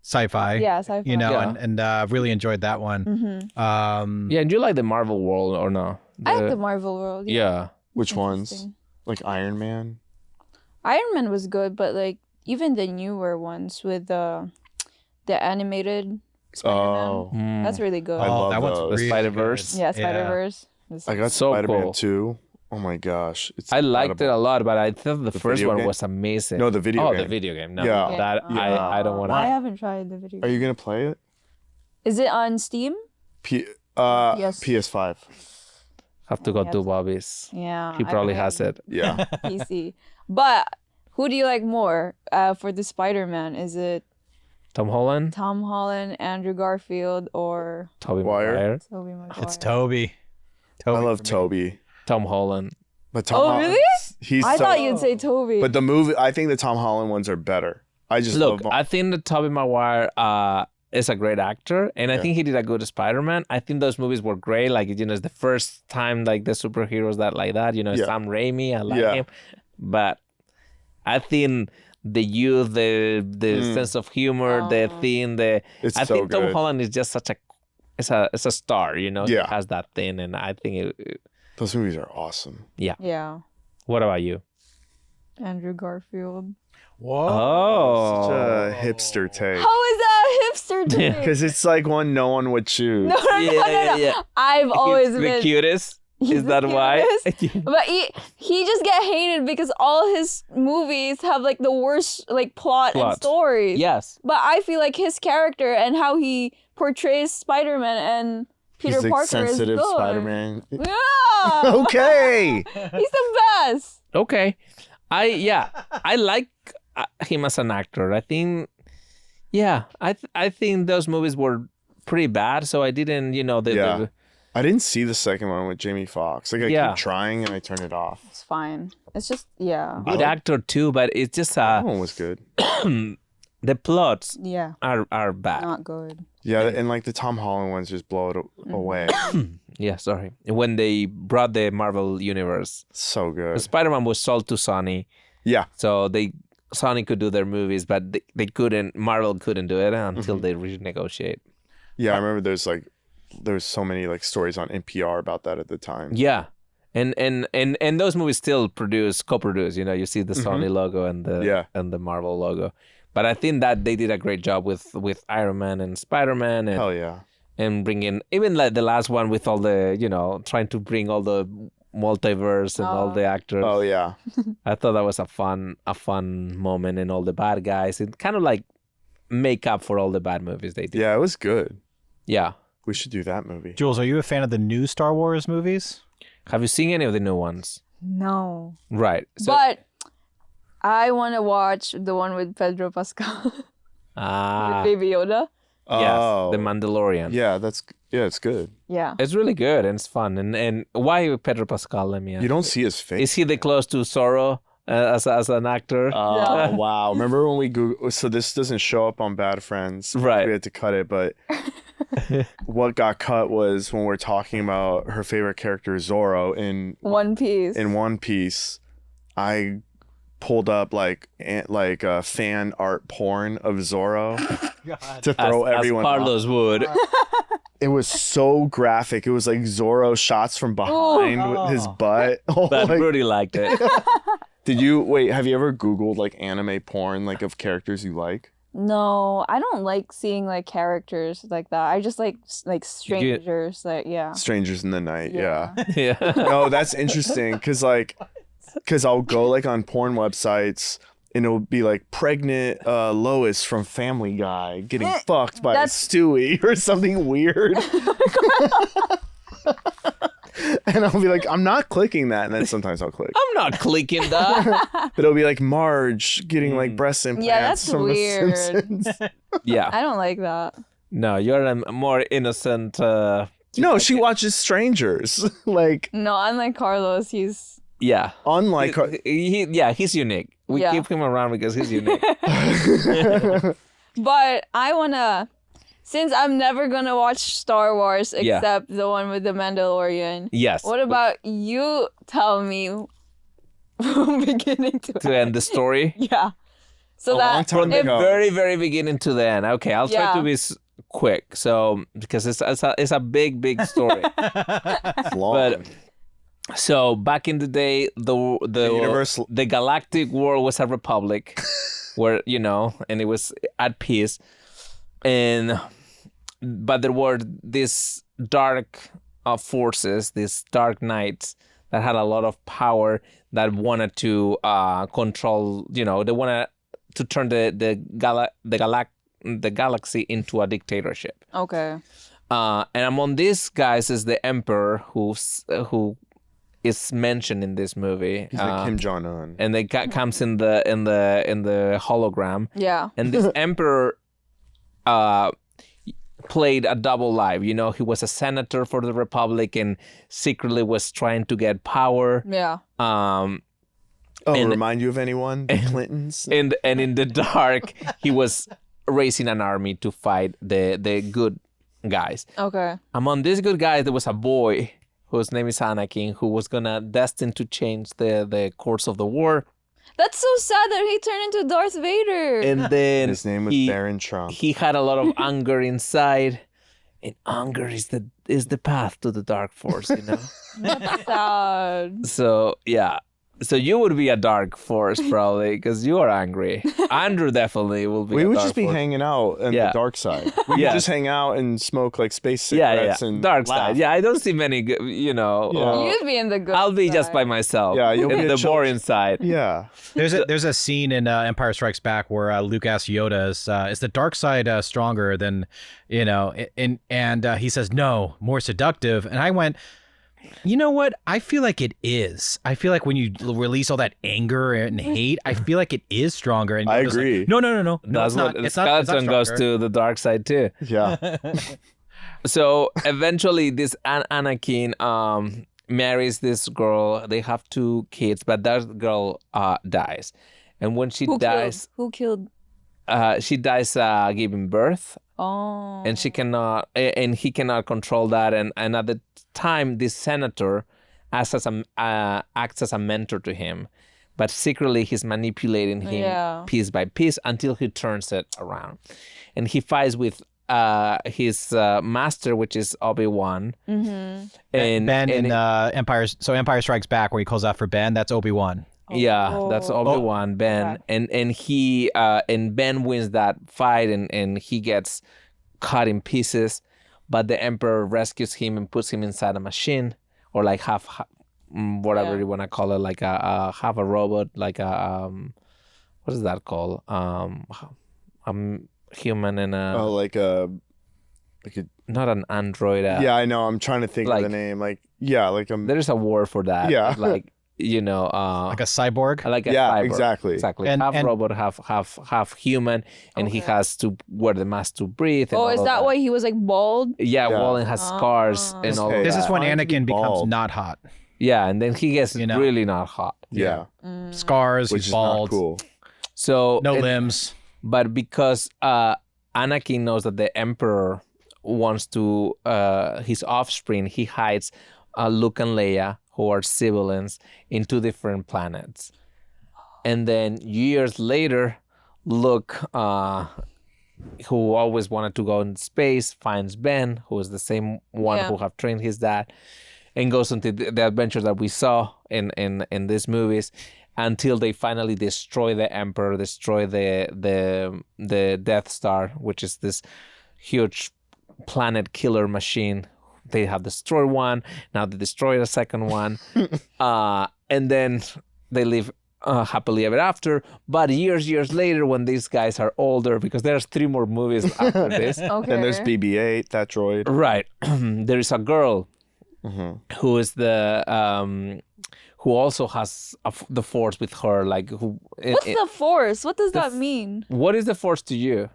sci-fi.
Yeah, sci-fi.
You know,
Yeah.
and really enjoyed that one.
Yeah, and you like the Marvel world or no?
I like the Marvel world.
Yeah.
Which ones?
Interesting.
Like Iron Man.
Iron Man was good, but like even the newer ones with the animated Spider-Man,
Oh,
that's really good.
I love
that one's
those.
The
really
Spider-Verse.
good.
Yeah, Spider-Verse.
I got
So
Spider-Man
cool.
2. Oh my gosh, it's
I liked it a
incredible.
lot, but I thought the first
video
one
game?
was amazing.
No, the video
Oh,
game.
the video game. No,
Yeah.
that
Yeah.
I don't want
I
to.
haven't tried the video.
Are you gonna play it?
Is it on Steam? Yes.
PS5.
Have to go
Yeah.
to Bobby's.
Yeah.
He probably has it.
Yeah.
PC. But who do you like more for the Spider-Man? Is it
Tom Holland,
Tom Holland, Andrew Garfield, or
Tobey
Maguire.
Maguire,
Tobey Maguire?
It's Toby.
I love
for me.
Toby.
Tom Holland.
But Tom
Oh,
Holland,
really?
He's
I
so,
thought you'd say Toby.
But the movie, I think the Tom Holland ones are better. I just
Look,
love
I think that Tobey Maguire is a great actor, and I think he did a good Spider-Man. I think those movies were great. Like, you know, it's the first time like the superheroes that like that. You know,
Yeah.
Sam Raimi, I like
Yeah.
him, but I think the youth, the sense of humor, the thing,
It's
I
so
think Tom
good.
Holland is just such a it's a star. You know,
Yeah.
he has that thing, and I think
Those movies are awesome.
yeah,
What about you?
Andrew Garfield.
Whoa.
Oh,
Such a hipster take.
How is that a hipster to me?
Because it's like one no one would choose.
No, no, no, no, no. I've always
He's the
been.
cutest.
He's
Is
the
that why?
cutest. But he just get hated because all his movies have like the worst like plot and
Plot.
stories.
Yes.
But I feel like his character and how he portrays Spider-Man and Peter
He's like
Parker
sensitive
is good.
Spider-Man.
Yeah,
Okay.
he's the best.
Okay. I like him as an actor. I think, I think those movies were pretty bad. So I didn't, you know,
Yeah. I didn't see the second one with Jamie Foxx. Like I
Yeah.
keep trying and I turn it off.
It's fine. It's just yeah,
good actor too, but it's just
That one was good.
the plots
yeah,
are bad.
not good.
Yeah, and like the Tom Holland ones just blow it away.
Yeah, sorry. When they brought the Marvel universe,
So good.
Spider-Man was sold to Sony,
Yeah.
so Sony could do their movies, but they couldn't. Marvel couldn't do it until they renegotiate.
Yeah, I remember there's so many like stories on NPR about that at the time.
Yeah. And those movies still co-produce, you know, you see the Sony logo and the Marvel logo. But I think that they did a great job with Iron Man and Spider-Man and
Hell yeah.
and bringing even like the last one with all the, you know, trying to bring all the multiverse and all the actors.
Oh yeah.
I thought that was a fun moment, and all the bad guys. It kind of like make up for all the bad movies they did.
Yeah, it was good.
Yeah.
We should do that movie.
Jules, are you a fan of the new Star Wars movies?
Have you seen any of the new ones?
No,
Right. So,
but I want to watch the one with Pedro Pascal, with
ah,
Baby Yoda.
Oh,
The Mandalorian.
Yeah, it's good.
Yeah.
It's really good and it's fun. And why Pedro Pascal? Let me ask.
You don't see his face.
Is he the close to Zorro as an actor?
Oh, wow. Remember when we Google... So this doesn't show up on Bad Friends.
Right.
We had to cut it, but what got cut was when we're talking about her favorite character, Zorro, in
One Piece.
In One Piece, I pulled up like fan art porn of Zorro to throw everyone
as
off.
Carlos would.
It was so graphic. It was like Zorro shots from behind with his butt. Oh,
But
like,
Rudy liked it.
have you ever Googled like anime porn like of characters you like?
No, I don't like seeing like characters like that. I just like strangers. Like
Strangers in the Night. Yeah.
Yeah.
No, that's interesting because I'll go like on porn websites and it'll be like pregnant Lois from Family Guy getting fucked by Stewie or something weird. And I'll be like, I'm not clicking that. And then sometimes I'll click.
I'm not clicking that.
But it'll be like Marge getting like breast implants.
Yeah, that's
from
weird.
The Simpsons.
Yeah.
I don't like that.
No, you're a more innocent.
No, she watches Strangers. Like,
No, unlike Carlos, he's
Yeah.
unlike
He's unique. We
Yeah.
keep him around because he's unique.
But I wanna, since I'm never gonna watch Star Wars
Yeah.
except the one with the Mandalorian.
Yes.
What about you? Tell me from beginning to
end the story?
Yeah. So
A
that
long time
From the
ago.
very, very beginning to the end. Okay, I'll try
Yeah.
to be quick. So, because it's a big, big story.
long.
But so back in the day, the galactic world was a republic, where and it was at peace, but there were these dark forces, these dark knights that had a lot of power that wanted to control. They wanted to turn the galaxy into a dictatorship.
Okay.
And among these guys is the Emperor, who is mentioned in this movie.
He's like Kim Jong-un.
And they comes in the hologram.
Yeah.
And this Emperor played a double life. He was a senator for the Republic and secretly was trying to get power.
Yeah.
Remind you of anyone? The Clintons?
And in the dark, he was raising an army to fight the good guys.
Okay.
Among these good guys, there was a boy whose name is Anakin, who was destined to change the course of the war.
That's so sad that he turned into Darth Vader.
And then
His name was Baron Trump.
He had a lot of anger inside, and anger is the path to the dark force.
That's sad.
So yeah. So you would be a dark force probably because you are angry. Andrew definitely will be.
We
a
would
dark
just be
force.
hanging out on the dark side. We would just hang out and smoke like space cigarettes and
dark
laugh.
side. Yeah, I don't see many.
You'd be in the good
I'll be
side.
just by myself.
Yeah, you'll
in
be
the
a chill-
boring side.
Yeah.
There's a scene in Empire Strikes Back where Luke asks Yoda, is the dark side stronger than, and he says, no, more seductive. And I went, you know what? I feel like it is. I feel like when you release all that anger and hate, I feel like it is stronger. And
I
Yoda's like,
agree.
no,
That's
it's not.
what
It's not
skeleton goes
stronger.
to the dark side too.
Yeah.
So eventually, this Anakin marries this girl. They have 2 kids, but that girl dies. And when she dies,
Who killed?
she dies giving birth,
Oh.
and he cannot control that. And at the time, this senator acts as a mentor to him, but secretly he's manipulating him piece by piece until he turns it around, and he fights with his master, which is Obi-Wan.
Mm-hmm.
And
Ben in Empire Strikes Back, where he calls out for Ben, that's Obi-Wan.
Yeah, that's Obi-Wan, Ben.
Okay.
And he and Ben wins that fight and he gets cut in pieces, but the Emperor rescues him and puts him inside a machine, or like half whatever you want to call it, like a half a robot, like a what is that called? Human and a
like a
not an android.
yeah, I know. I'm trying to think of the name. Like, yeah, like
there is a word for that.
Yeah.
Like
Like a cyborg.
like a
Yeah,
cyborg.
exactly.
And-
half
and-
robot, half human, and he
Okay.
has to wear the mask to breathe. And
Oh,
all
is
of
that why he was like bald?
Yeah,
Yeah.
Wallen has scars and all
Hey,
of
This is
that.
when
Fine to be
Anakin becomes
bald.
not hot.
Yeah, and then he gets
You know.
really not hot.
Yeah,
Scars.
which
He's
is
bald.
not cool.
So
No limbs.
But because Anakin knows that the Emperor wants to his offspring, he hides Luke and Leia, who are civilians, in 2 different planets. And then years later, Luke, who always wanted to go in space, finds Ben, who is the same one
Yeah.
who have trained his dad, and goes into the adventures that we saw in these movies, until they finally destroy the Emperor, destroy the Death Star, which is this huge planet killer machine. They have destroyed one, now they destroy the second one, and then they live happily ever after. But years later, when these guys are older, because there's 3 more movies after this,
Okay.
Then there's BB-8, that droid.
right? There is a girl who is who also has the Force with her. Like,
What's the Force? What does that mean?
what is the Force to you?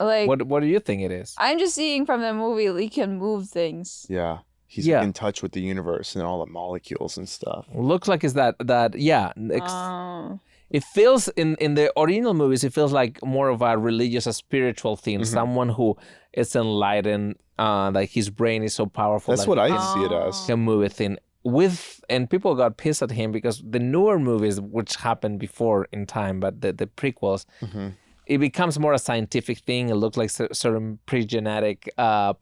Like,
What do you think it is?
I'm just seeing from the movie, he can move things.
Yeah, he's
Yeah.
in touch with the universe and all the molecules and stuff.
Looks like is that yeah.
Oh.
It feels in the original movies, it feels like more of a religious, a spiritual theme. Someone who is enlightened, like his brain is so powerful.
That's
that
what
he
I see it as.
can move it in and people got pissed at him because the newer movies, which happened before in time, but the prequels, it becomes more a scientific thing. It looks like certain pre-genetic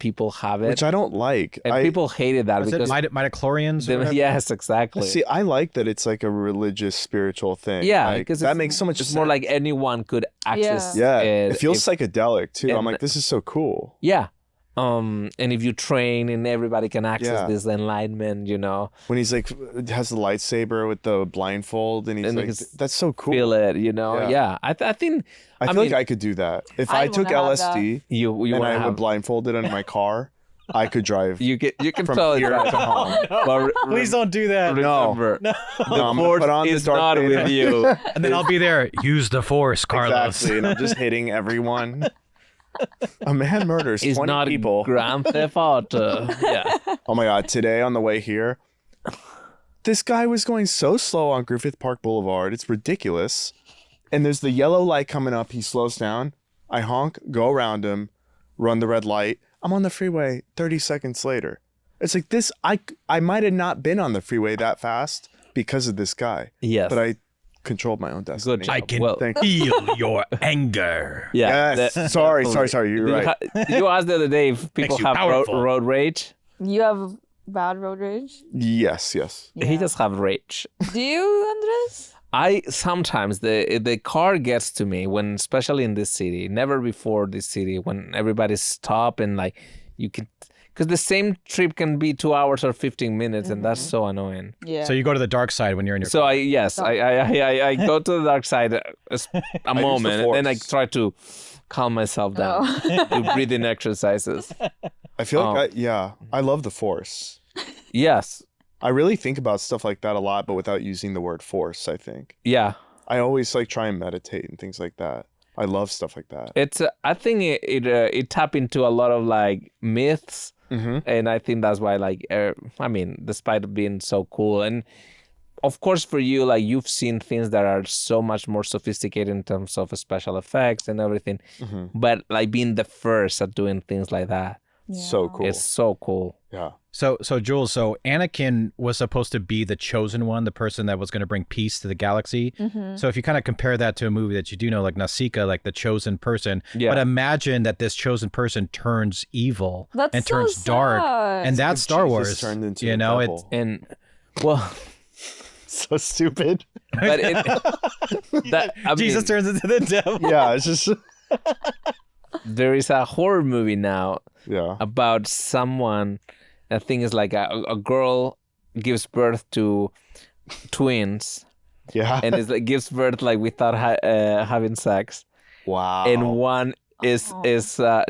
people have it,
Which I don't like.
and people hated that
Was it
because
midichlorians? or whatever?
yes, exactly.
See, I like that it's like a religious, spiritual thing.
Yeah,
Like,
because
that makes so much
It's
sense.
more like anyone could access.
Yeah,
it.
it feels psychedelic too. I'm
and-
like, this is so cool.
Yeah. And if you train and everybody can access
Yeah.
this enlightenment,
When he's like has the lightsaber with the blindfold, and he's
And
like,
he can
that's so cool.
feel it,
Yeah.
Yeah. I think
I feel
mean,
like I could do that if
I
I took
wanna have that.
LSD
you
and
want
I
to
would
have
blindfold it in my car. I could drive.
you can
from
totally
here
drive
to home.
But
Please don't do that.
remember,
No,
the
I'm gonna
force
put on the
is
Darth
not
Vader.
with you.
And then I'll be there. Use the force, Carlos.
Exactly, and I'm just hitting everyone. A man murders
It's
20
not
people.
Grand Theft Auto. Yeah.
Oh my god, today on the way here, this guy was going so slow on Griffith Park Boulevard. It's ridiculous. And there's the yellow light coming up. He slows down. I honk, go around him, run the red light. I'm on the freeway 30 seconds later. It's like this, I might have not been on the freeway that fast because of this guy.
Yes.
But I controlled my own destiny.
Good job.
I can
Well,
Thank you.
feel your anger.
yeah.
Yes.
that-
Sorry. You're
you
right.
you asked the other day if people
Makes you
have
powerful.
road rage.
You have bad road rage?
Yes.
He just have rage.
Do you, Andres?
I sometimes the car gets to me when, especially in this city, never before this city, when everybody's stop and like you can, because the same trip can be 2 hours or 15 minutes, and that's so annoying.
Yeah.
So you go to the dark side when you're in your.
So I go to the dark side a moment, and then I
Force.
try to calm myself down, do breathing exercises.
I feel like, I love the Force.
Yes,
I really think about stuff like that a lot, but without using the word force, I think.
yeah.
I always like try and meditate and things like that. I love stuff like that.
It's I think it tap into a lot of like myths.
Mm-hmm.
And I think that's why, like, despite it being so cool, and of course for you, like, you've seen things that are so much more sophisticated in terms of special effects and everything, but like being the first at doing things like that,
So cool.
it's so cool.
Yeah.
So Jules, so Anakin was supposed to be the chosen one, the person that was going to bring peace to the galaxy. So if you kind of compare that to a movie that you do know, like Nausicaa, like the chosen person,
Yeah.
but imagine that this chosen person turns evil
That's
and
so
turns dark,
sad.
and that's
If
Star
Jesus
Wars.
turned into
You
the
know,
devil.
it's
And well,
So stupid.
but
Jesus turns into the devil.
Yeah, it's just
there is a horror movie now
yeah.
about someone. I think it's like a girl gives birth to twins,
Yeah.
and it's like gives birth like without having sex.
Wow.
And one is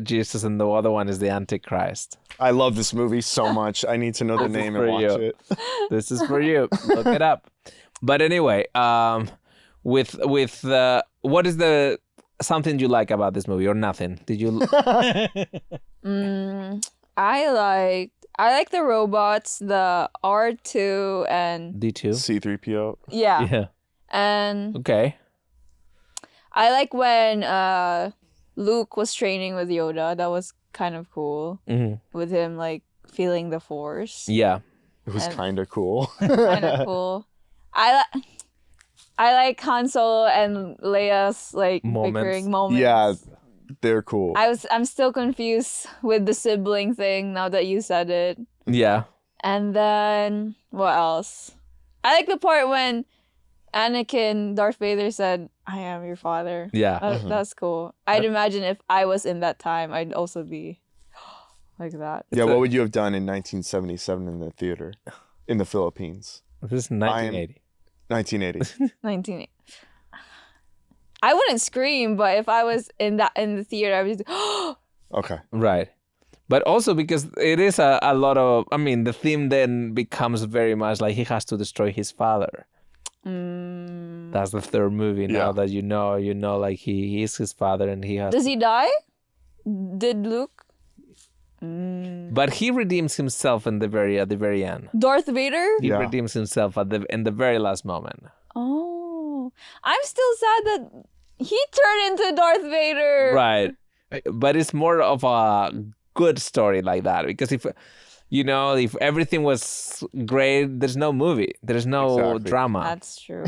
Jesus, and the other one is the Antichrist.
I love this movie so much. I need to know the name and watch it.
This is for you. Look it up. But anyway, with what is the something you like about this movie or nothing? Did you?
I like the robots, the R2 and
D2.
C-3PO.
Yeah.
And
Okay.
I like when Luke was training with Yoda. That was kind of cool. With him like feeling the Force.
Yeah.
It was kind of cool.
Kind of cool. I like Han Solo and Leia's like bickering moments.
Yeah, they're cool.
I'm still confused with the sibling thing now that you said it.
Yeah.
And then what else? I like the part when Anakin, Darth Vader said, "I am your father."
Yeah.
That's cool. I'd imagine if I was in that time, I'd also be like that.
Yeah, what would you have done in 1977 in the theater in the Philippines?
This is 1980.
1980.
1980. I wouldn't scream, but if I was in the theater, I would just
Okay.
Right. But also because it is a lot of, I mean, the theme then becomes very much like he has to destroy his father. That's the third movie now that you know, like he is his father and he has.
Does he die? Did Luke?
But he redeems himself at the very end.
Darth Vader?
He redeems himself in the very last moment.
Oh, I'm still sad that he turned into Darth Vader.
Right. But it's more of a good story like that because if everything was great, there's no movie, there's no drama.
That's true.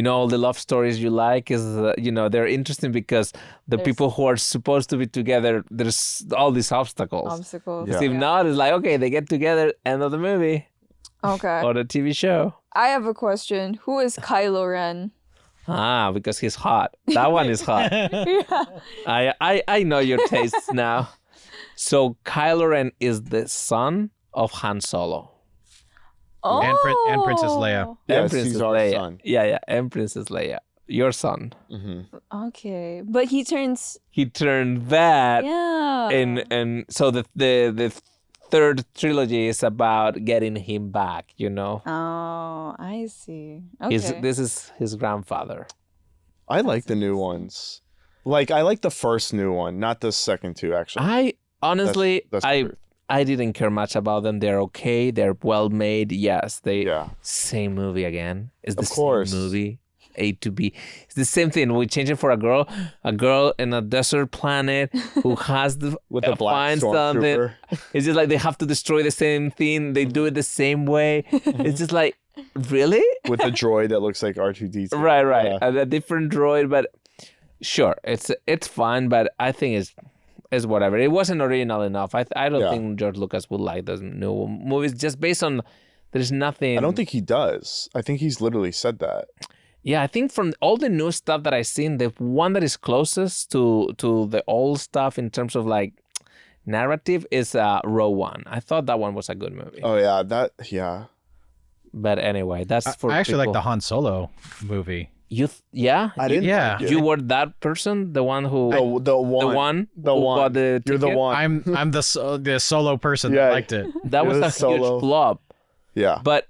All the love stories you like is they're interesting because there's people who are supposed to be together, there's all these obstacles.
Yeah.
If not, it's like, okay, they get together, end of the movie.
Okay.
Or the TV show.
I have a question. Who is Kylo Ren?
Because he's hot. That one is hot. I know your tastes now. So Kylo Ren is the son of Han Solo.
Oh.
And Princess Leia.
Yes,
And Princess
he's our
Leia.
son.
Yeah, and Princess Leia. Your son.
Okay, but he
turned that.
Yeah.
And so the third trilogy is about getting him back,
Oh, I see. Okay.
This is his grandfather.
I like the new ones. Like, I like the first new one, not the second two, actually.
I honestly,
That's the truth.
I didn't care much about them. They're okay. They're well made. Yes, same movie again. It's the same movie. A to B. It's the same thing. We change it for a girl in a desert planet who has
with a black stormtrooper.
It's just like they have to destroy the same thing. They do it the same way. It's just like, really?
With a droid that looks like R2-D2.
Right.
Yeah.
A different droid, but sure, it's fine. But I think it's whatever. It wasn't original enough. I don't think George Lucas would like those new movies just based on there's nothing.
I don't think he does. I think he's literally said that.
Yeah, I think from all the new stuff that I've seen, the one that is closest to the old stuff in terms of like narrative is Rogue One. I thought that one was a good movie.
Oh yeah,
But anyway, that's for
I actually
people.
like the Han Solo movie.
I didn't.
Yeah.
You were that person, the one who
The one.
got the
You're the
ticket?
one.
I'm the solo person that liked it.
That was
You're
a
the solo.
huge flop.
Yeah.
But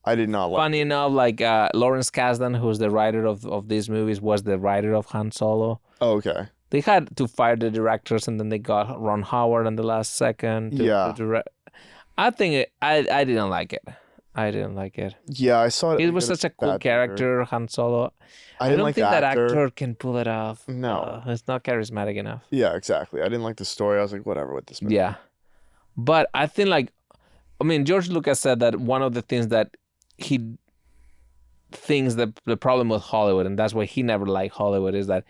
I did not like.
funny enough, like Lawrence Kasdan, who's the writer of these movies, was the writer of Han Solo.
Oh, okay.
They had to fire the directors, and then they got Ron Howard in the last second. To direct. I think I didn't like it. I didn't like it.
Yeah, I saw it.
It was such a cool character, Han Solo.
I didn't
don't
like
think
the
that
actor.
actor can pull it off.
No.
It's not charismatic enough.
Yeah, exactly. I didn't like the story. I was like, whatever with this movie.
Yeah. But I think George Lucas said that one of the things that he thinks that the problem with Hollywood, and that's why he never liked Hollywood, is that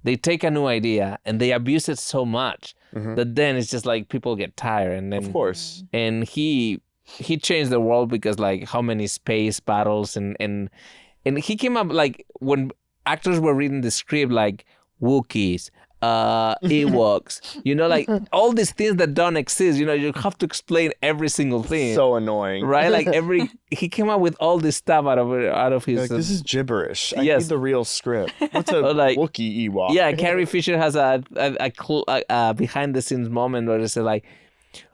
they take a new idea and they abuse it so much that then it's just like people get tired. And then,
Of course.
And he changed the world because like how many space battles and he came up like when actors were reading the script like Wookiees, Ewoks. You know, like all these things that don't exist. You know, you have to explain every single thing.
So annoying.
Right? Like he came up with all this stuff out of his.
Like, this is gibberish. I
yes.
need the real script. What's a
like,
Wookiee Ewok?
Yeah, Carrie Fisher has a behind the scenes moment where it's like,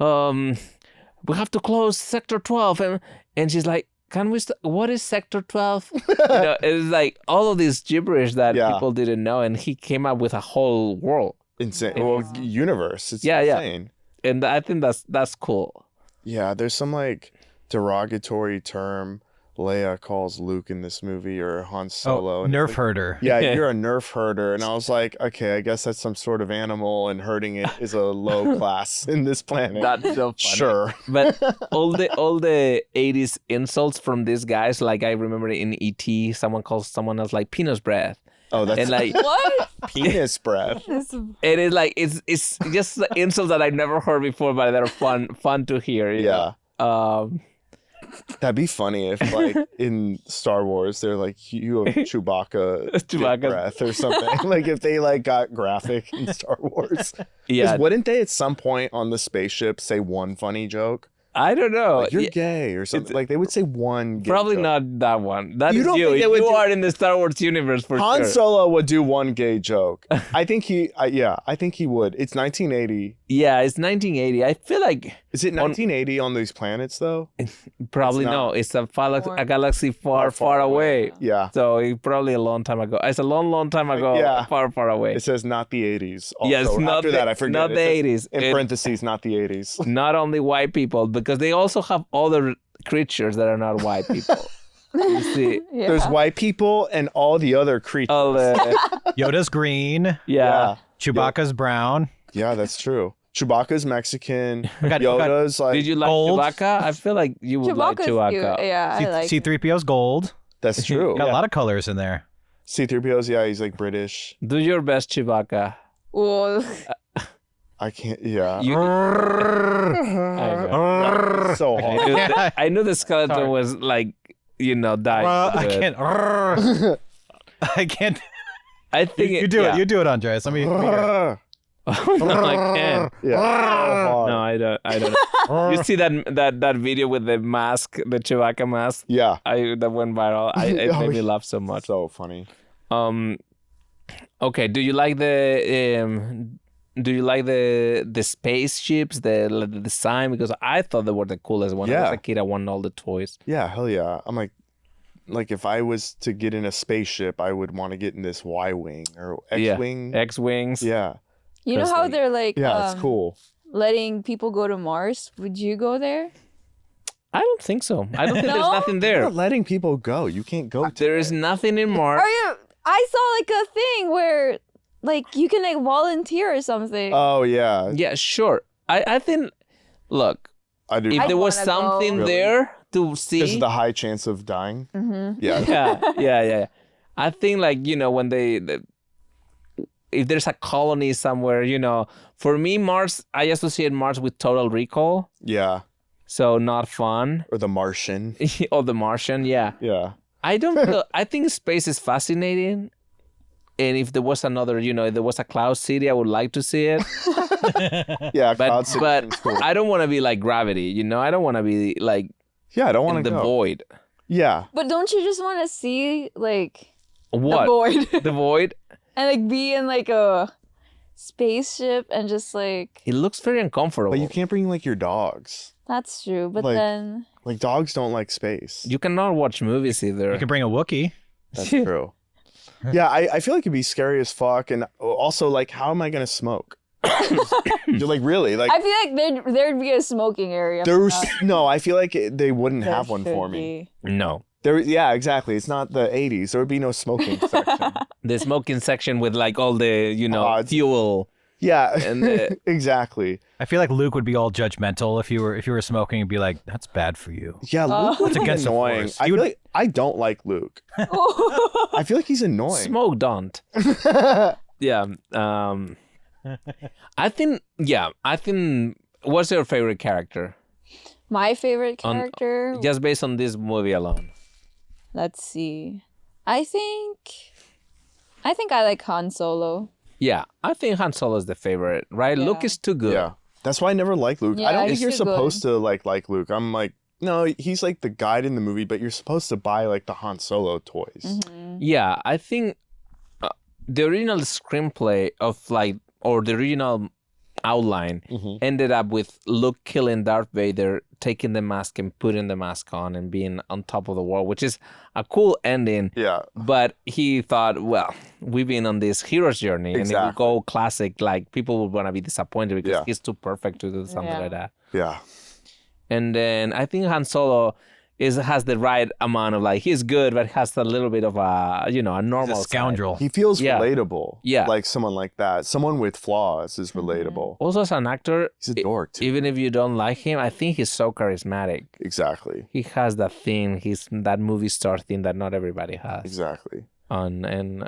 we have to close Sector 12, and she's like, can we? What is Sector 12? You know, it's like all of this gibberish that people didn't know, and he came up with a whole world.
Insane. Well, universe. It's
yeah,
insane.
Yeah. And I think that's cool.
Yeah, there's some like derogatory term Leia calls Luke in this movie, or Han Solo.
Oh, nerf herder.
Yeah, you're a nerf herder. And I was like, okay, I guess that's some sort of animal, and hurting it is a low class in this planet.
That's so funny.
Sure.
But all the 80s insults from these guys, like I remember in E.T., someone calls someone else like penis breath.
Oh, that's
and like
What?
penis breath.
It is like it's just the insults that I've never heard before, but that are fun to hear. You know?
That'd be funny if, like, in Star Wars, they're like, you have Chewbacca breath or something. Like, if they, like, got graphic in Star Wars.
Yeah.
Wouldn't they, at some point on the spaceship, say one funny joke?
I don't know.
Like, you're gay or something. Like, they would say one gay
Probably
joke.
not that one. That
You
is
don't
you.
think they would
You
do-
are in the Star Wars universe for
Han
sure.
Solo would do one gay joke. I think he would. It's 1980.
Yeah, it's 1980. I feel like
Is it 1980 on these planets, though?
probably
It's not.
no. It's a galaxy far away.
Yeah.
So it probably a long time ago. It's a long time ago.
Yeah.
Far away.
It says not the 80s. Also,
Yes, not
after
the-
that, I forget.
not
It
the
says
80s.
In parentheses, not the 80s.
Not only white people, because they also have other creatures that are not white people. You see,
Yeah.
There's white people and all the other creatures.
all the
Yoda's green.
yeah.
Chewbacca's brown.
Yeah, that's true. Chewbacca's Mexican.
got-
Yoda's like.
Did you like
Gold.
Chewbacca? I feel like you would like
Chewbacca's
Chewbacca.
cute. Yeah, I like it.
C-3PO's gold.
That's true.
Got a lot of colors in there.
C-3PO's, yeah, he's like British.
Do your best, Chewbacca.
Well,
I can't, yeah.
You,
It's so hard.
I knew the skeleton
Sorry.
was like, dying.
I can't. I can't.
I think
You do it. You do it, Andres. Let me.
No, I can't.
Yeah.
No, I don't. You see that video with the mask, the Chewbacca mask?
Yeah.
That went viral. It
Oh,
made me
yeah.
laugh so much.
So funny.
Okay. Do you like the spaceships, the design? Because I thought they were the coolest. When I was
Yeah.
a kid, I wanted all the toys.
Yeah, hell yeah. I'm like if I was to get in a spaceship, I would want to get in this Y-Wing or X-Wing.
Yeah. X-wings.
Yeah.
you know
Because,
how
like-
they're like
Yeah, it's cool.
letting people go to Mars? Would you go there?
I don't think so. I don't think there's
No?
nothing
You're
there.
not letting people go. You can't go.
There is nothing in Mars.
Are you? I saw like a thing where like you can like volunteer or something.
Oh, yeah.
Yeah, sure. I think. Look,
I do.
if
I
there was
wanna go.
something
Really?
there to
Because
see.
of the high chance of dying.
Mm-hmm.
Yeah.
yeah. I think like when if there's a colony somewhere, for me Mars, I associate Mars with Total Recall,
Yeah.
so not fun.
Or the Martian.
Or The Martian, yeah.
Yeah.
I don't feel. I think space is fascinating, and if there was another, if there was a cloud city, I would like to see it.
Yeah.
But
Cloud City
but
seems cool.
I don't want to be like Gravity, I don't want to be like
Yeah, I don't want
in
to
the
go.
void.
Yeah.
But don't you just want to see like
What?
the void
The void?
and like be in like a spaceship and just like
It looks very uncomfortable.
But you can't bring like your dogs.
that's true. But
Like-
then
Like dogs don't like space.
You cannot watch movies either.
You can bring a Wookiee.
That's true. Yeah, I feel like it'd be scary as fuck. And also, like, how am I going to smoke? You're like, really? Like,
I feel like there'd be a smoking area. for
there's
that.
no, I feel like they wouldn't
There
have one for
should
me.
be.
No.
Yeah, exactly. It's not the 80s. There would be no smoking section.
The smoking section with like all the,
Pods.
fuel.
Yeah,
And the-
exactly.
I feel like Luke would be all judgmental if you were smoking and be like, "That's bad for you."
Yeah, Luke would
It's
be
against the
annoying.
Force.
I
He
feel
would-
like I don't like Luke. I feel like he's annoying.
Smoke don't. Yeah. I think what's your favorite character?
My favorite
On-
character.
Just based on this movie alone.
Let's see. I think I like Han Solo.
Yeah, I think Han Solo is the favorite, right?
Yeah.
Luke is too good.
Yeah. That's why I never liked Luke.
Yeah,
I don't think
he's
you're
too good.
supposed to like Luke. I'm like, no, he's like the guide in the movie, but you're supposed to buy like the Han Solo toys.
Mm-hmm.
Yeah, I think the original screenplay of like, or the original outline
Mhm.
ended up with Luke killing Darth Vader, taking the mask and putting the mask on and being on top of the world, which is a cool ending.
Yeah.
But he thought, well, we've been on this hero's journey, and if we
Exactly.
go classic, like people would want to be disappointed because
Yeah.
he's too perfect to do something
Yeah.
like that.
Yeah.
And then I think Han Solo has the right amount of like he's good, but has a little bit of a a
He's
normal
a
side.
scoundrel.
He feels
Yeah.
relatable.
Yeah.
Like someone like that. Someone with flaws is relatable.
Also, as an actor,
He's a dork too.
even if you don't like him, I think he's so charismatic.
Exactly.
He has that thing, that movie star thing that not everybody has.
Exactly.
And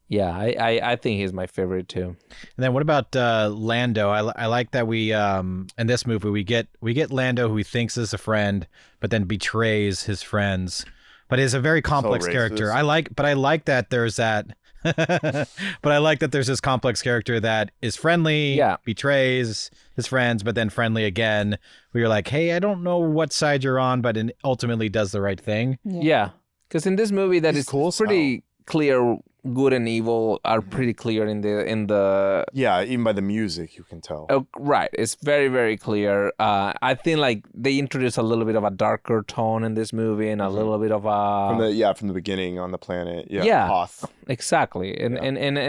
yeah, I think he's my favorite too.
And then what about Lando? I like that we in this movie we get Lando, who he thinks is a friend, but then betrays his friends. But is a very complex character.
racist.
I like that there's that. But I like that there's this complex character that is friendly,
Yeah.
betrays his friends, but then friendly again. Where you're like, hey, I don't know what side you're on, but ultimately does the right thing.
Yeah, because in this movie that
He's
is
cool as
pretty clear. Good and evil are pretty clear in the
Yeah, even by the music you can tell.
right. It's very, very clear. I think like they introduce a little bit of a darker tone in this movie and a little bit of a
From the beginning on the planet. Yeah.
Yeah.
Hoth.
exactly, and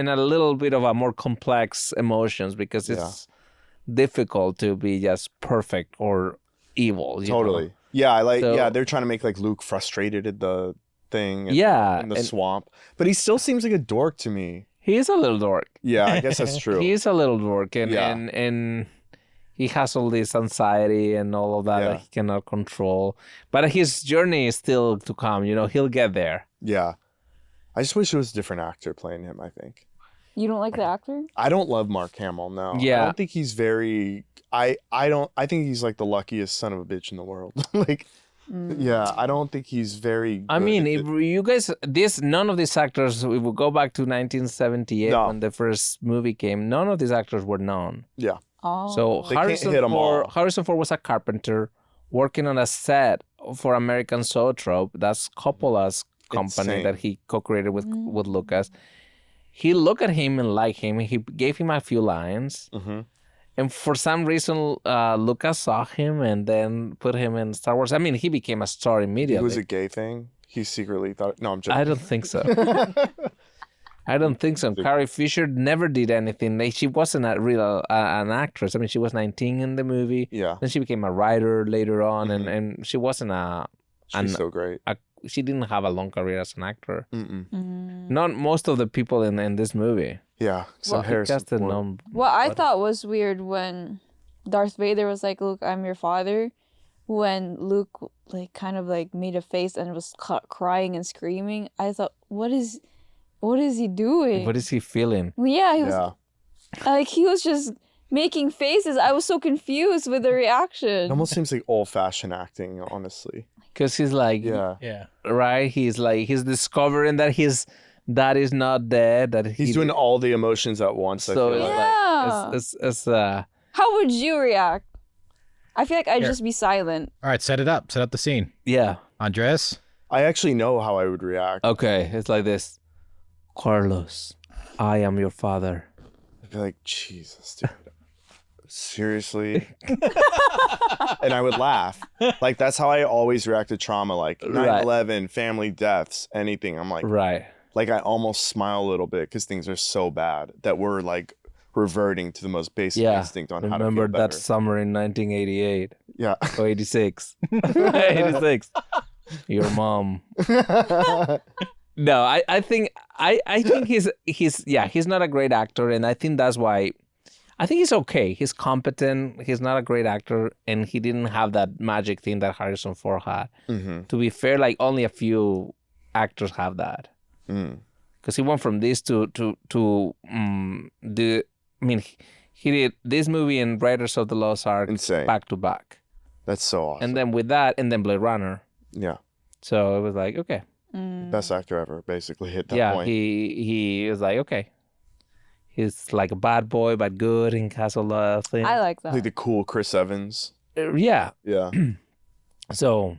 a little bit of a more complex emotions because it's difficult to be just perfect or evil. you know?
Totally. Yeah, I like
So-
they're trying to make like Luke frustrated at the thing
Yeah,
in the
and
swamp. But he still seems like a dork to me.
he is a little dork.
Yeah, I guess that's true.
He is a little dork, and
Yeah.
and he has all this anxiety and all of that
Yeah.
that he cannot control. But his journey is still to come. He'll get there.
Yeah. I just wish it was a different actor playing him, I think.
You don't like the actor?
I don't love Mark Hamill, no.
Yeah.
I don't think he's very I think he's like the luckiest son of a bitch in the world. Like yeah, I don't think he's very
I
good
mean,
at
if
it.
you guys, none of these actors, if we go back to 1978
No.
when the first movie came, none of these actors were known.
Yeah.
Oh.
So
They can't hit 'em all.
Harrison Ford was a carpenter working on a set for American Zoetrope. That's Coppola's company
Insane.
that he co-created with Lucas. He looked at him and liked him. He gave him a few lines.
Mm-hmm.
And for some reason, Lucas saw him and then put him in Star Wars. I mean, he became a star
It
immediately.
was a gay thing. He secretly thought no, I'm joking.
I don't think so. I don't think so. Carrie Fisher never did anything. She wasn't a real an actress. I mean, she was 19 in the movie.
Yeah.
Then she became a writer later on, and she wasn't
She's so great.
she didn't have a long career as an actor.
Mm-mm.
Not most of the people in this movie.
Yeah. Some
Well,
Harrison
Casted
Ford.
non-
What I thought was weird when Darth Vader was like, "Luke, I'm your father," when Luke like kind of like made a face and was crying and screaming. I thought, what is he doing?
What is he feeling?
Yeah, he was
Yeah.
like he was just making faces. I was so confused with the reaction.
It almost seems like old fashioned acting, honestly.
Because he's like,
Yeah.
Yeah.
right? He's discovering that his dad is not dead. That
He's doing all the emotions at once, I
so
feel
it's
like.
Yeah.
like it's
How would you react? I feel like I'd
Here.
just be silent.
All right, set up the scene.
yeah.
Andres?
I actually know how I would react.
Okay, it's like this. Carlos, I am your father.
I'd be like, Jesus, dude. Seriously? And I would laugh. Like, that's how I always react to trauma. Like 9/11, family deaths, anything. I'm like,
Right.
I almost smile a little bit because things are so bad that we're like reverting to the most basic
Yeah.
instinct on how to
Remember
feel better.
that summer in 1988
Yeah.
or 86? 86. Your mom. No, I think he's not a great actor, and I think that's why. I think he's okay. He's competent. He's not a great actor, and he didn't have that magic thing that Harrison Ford had.
Mm-hmm.
To be fair, like only a few actors have that.
Mm.
Because he went from this to the. I mean, he did this movie and Raiders of the Lost Ark
Insane.
back to back,
That's so awesome.
and then with that, and then Blade Runner.
Yeah.
So it was like, okay,
Best actor ever, basically, at that
yeah,
point.
he was like, okay. He's like a bad boy, but good and has a lot of things.
I like that.
Like the cool Chris Evans.
Yeah.
Yeah.
So,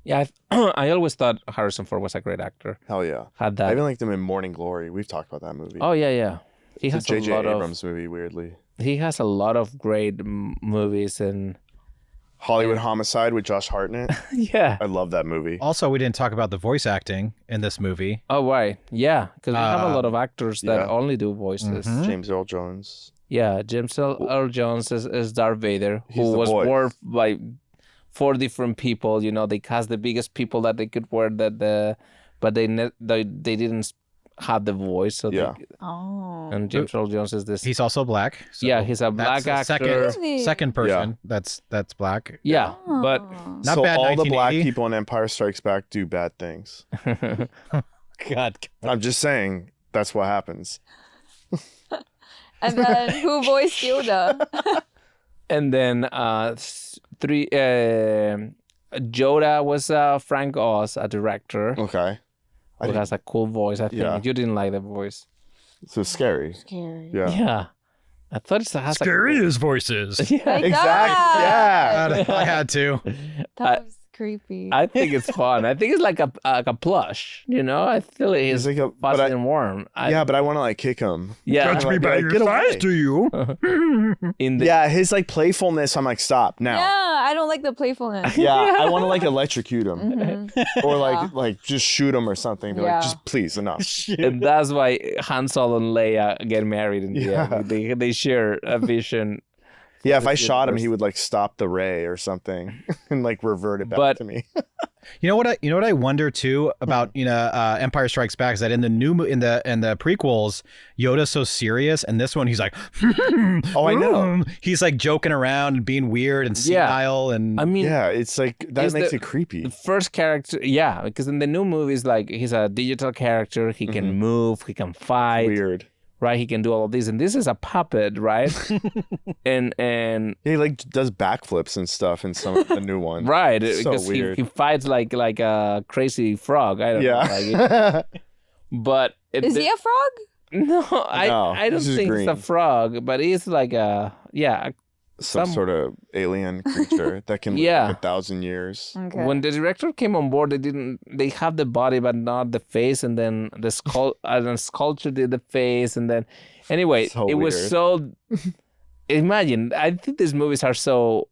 yeah, I always thought Harrison Ford was a great actor.
Hell yeah.
Had
I
that.
even liked him in Morning Glory. We've talked about that movie.
Oh yeah. He
It's a
has a
J.J.
lot
Abrams movie, weirdly.
He has a lot of great movies and
Hollywood Homicide with Josh Hartnett.
yeah.
I love that movie.
Also, we didn't talk about the voice acting in this movie.
Oh right, yeah, because we have a lot of actors that
yeah.
only do voices.
Mhm.
James Earl Jones.
Yeah, James Earl Jones is Darth Vader,
He's
who
the
was
boy.
worn by 4 different people. You know, they cast the biggest people that they could wear but they didn't have the voice. So
Yeah.
Oh.
and James Earl Jones is this.
He's also black. so
Yeah, he's a black
that's the
actor.
Second person that's black.
Yeah, but
Oh.
Not
so
bad,
all the black
1980.
people in Empire Strikes Back do bad things.
God.
I'm just saying that's what happens.
And then who voiced Yoda?
and then Yoda was Frank Oz, a director
Okay.
who has a cool voice. I think
Yeah.
you didn't like the voice.
So scary.
Scary.
Yeah.
Yeah, I thought it has
Scariest voices.
Yeah,
Like
Exactly.
that.
Yeah.
I had to.
That was creepy.
I think it's fun. I think it's like a plush. You know, I feel it
He's
is
like a,
fuzzy
but I,
and warm.
yeah, but I want to like kick him.
Yeah.
Touch me by your thighs,
do you?
In the
Yeah, his like playfulness. I'm like, stop now.
yeah, I don't like the playfulness.
Yeah, I want to like electrocute him
Mhm.
or
Yeah.
like just shoot him or something. Be
Yeah.
like, just please enough.
and that's why Han Solo and Leia get married in the
Yeah.
end. They share a vision.
Yeah, if I
the
shot him,
universe.
he would like stop the ray or something and like revert it back
But-
to me.
You know what I wonder too about Empire Strikes Back is that in the in the prequels Yoda's so serious, and this one he's like
Oh, I know.
he's like joking around and being weird and
Yeah.
senile and
I mean,
Yeah, it's like that
Is
makes
the-
it creepy.
the first character, yeah, because in the new movies, like he's a digital character. He can move. He can fight.
Weird.
Right? He can do all of this, and this is a puppet, right? and
Yeah, he like does backflips and stuff in some of the new ones.
right,
So
because
weird.
he fights like a crazy frog. I don't know. Like
Yeah.
but
Is he a frog?
No,
No,
I don't
he's just
think
green.
it's a frog, but he's like
Some sort of alien creature that can live
Yeah.
like 1,000 years.
Okay.
When the director came on board, they have the body but not the face, and then the sculpture did the face, and then anyway,
So
it was
weird.
so. Imagine, I think these movies are so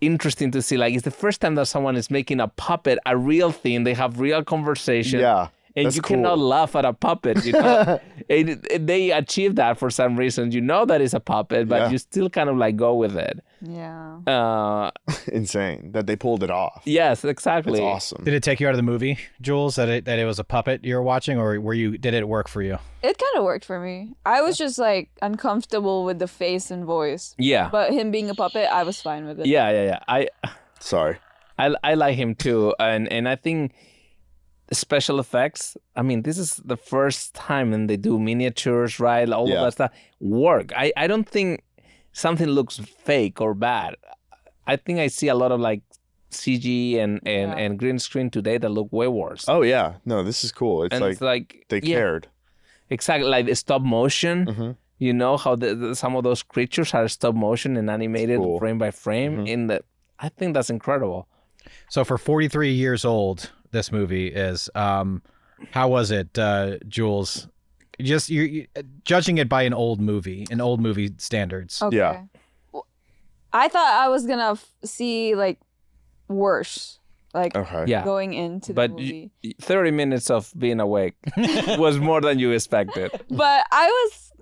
interesting to see. Like, it's the first time that someone is making a puppet a real thing. They have real conversation.
Yeah.
And
that's
you
cool.
cannot laugh at a puppet, you know. They achieve that for some reason. You know that it's a puppet, but
Yeah.
you still kind of like go with it.
Yeah.
Insane that they pulled it off.
Yes, exactly.
It's awesome.
Did it take you out of the movie, Jules, that it was a puppet you were watching, or did it work for you?
It kind of worked for me. I was just like uncomfortable with the face and voice.
Yeah.
But him being a puppet, I was fine with it.
Yeah.
Sorry.
I like him too, and I think special effects. I mean, this is the first time when they do miniatures, right? All
Yeah.
of that stuff work. I don't think something looks fake or bad. I think I see a lot of like CG and green screen today that look way worse.
Oh yeah. No, this is cool. It's
and
like
it's like
they
yeah,
cared.
exactly like the stop motion.
Mhm.
You know how some of those creatures are stop motion and animated
Cool.
frame by frame. I think that's incredible.
So for 43 years old, this movie is. How was it, Jules? Just you judging it by an old movie standards.
Okay.
Yeah.
Well, I thought I was gonna see like worse, like
Okay.
Yeah.
going into the
But
movie.
30 minutes of being awake was more than you expected.
But I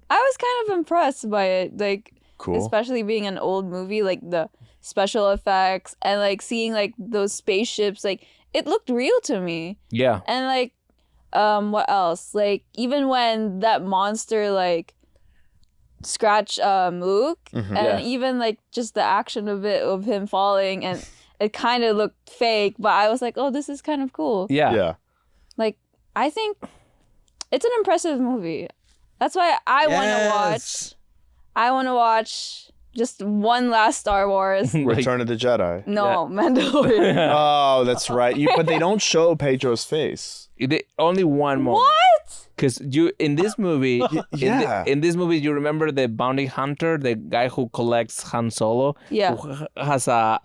was kind of impressed by it, like
Cool.
especially being an old movie, like the special effects and like seeing like those spaceships, like it looked real to me.
Yeah.
And like what else? Like even when that monster like scratched Luke
Mhm.
and
Yeah.
even like just the action of it of him falling, and it kind of looked fake, but I was like, oh, this is kind of cool.
Yeah.
Yeah.
Like I think it's an impressive movie. That's why I want to watch just one last Star Wars.
Like,
Return of the Jedi.
No, Mandalorian.
Oh, that's right. But they don't show Pedro's face.
only one moment.
What?
Because you in this movie,
yeah.
in this movie, you remember the bounty hunter, the guy who collects Han Solo,
Yeah.
who has a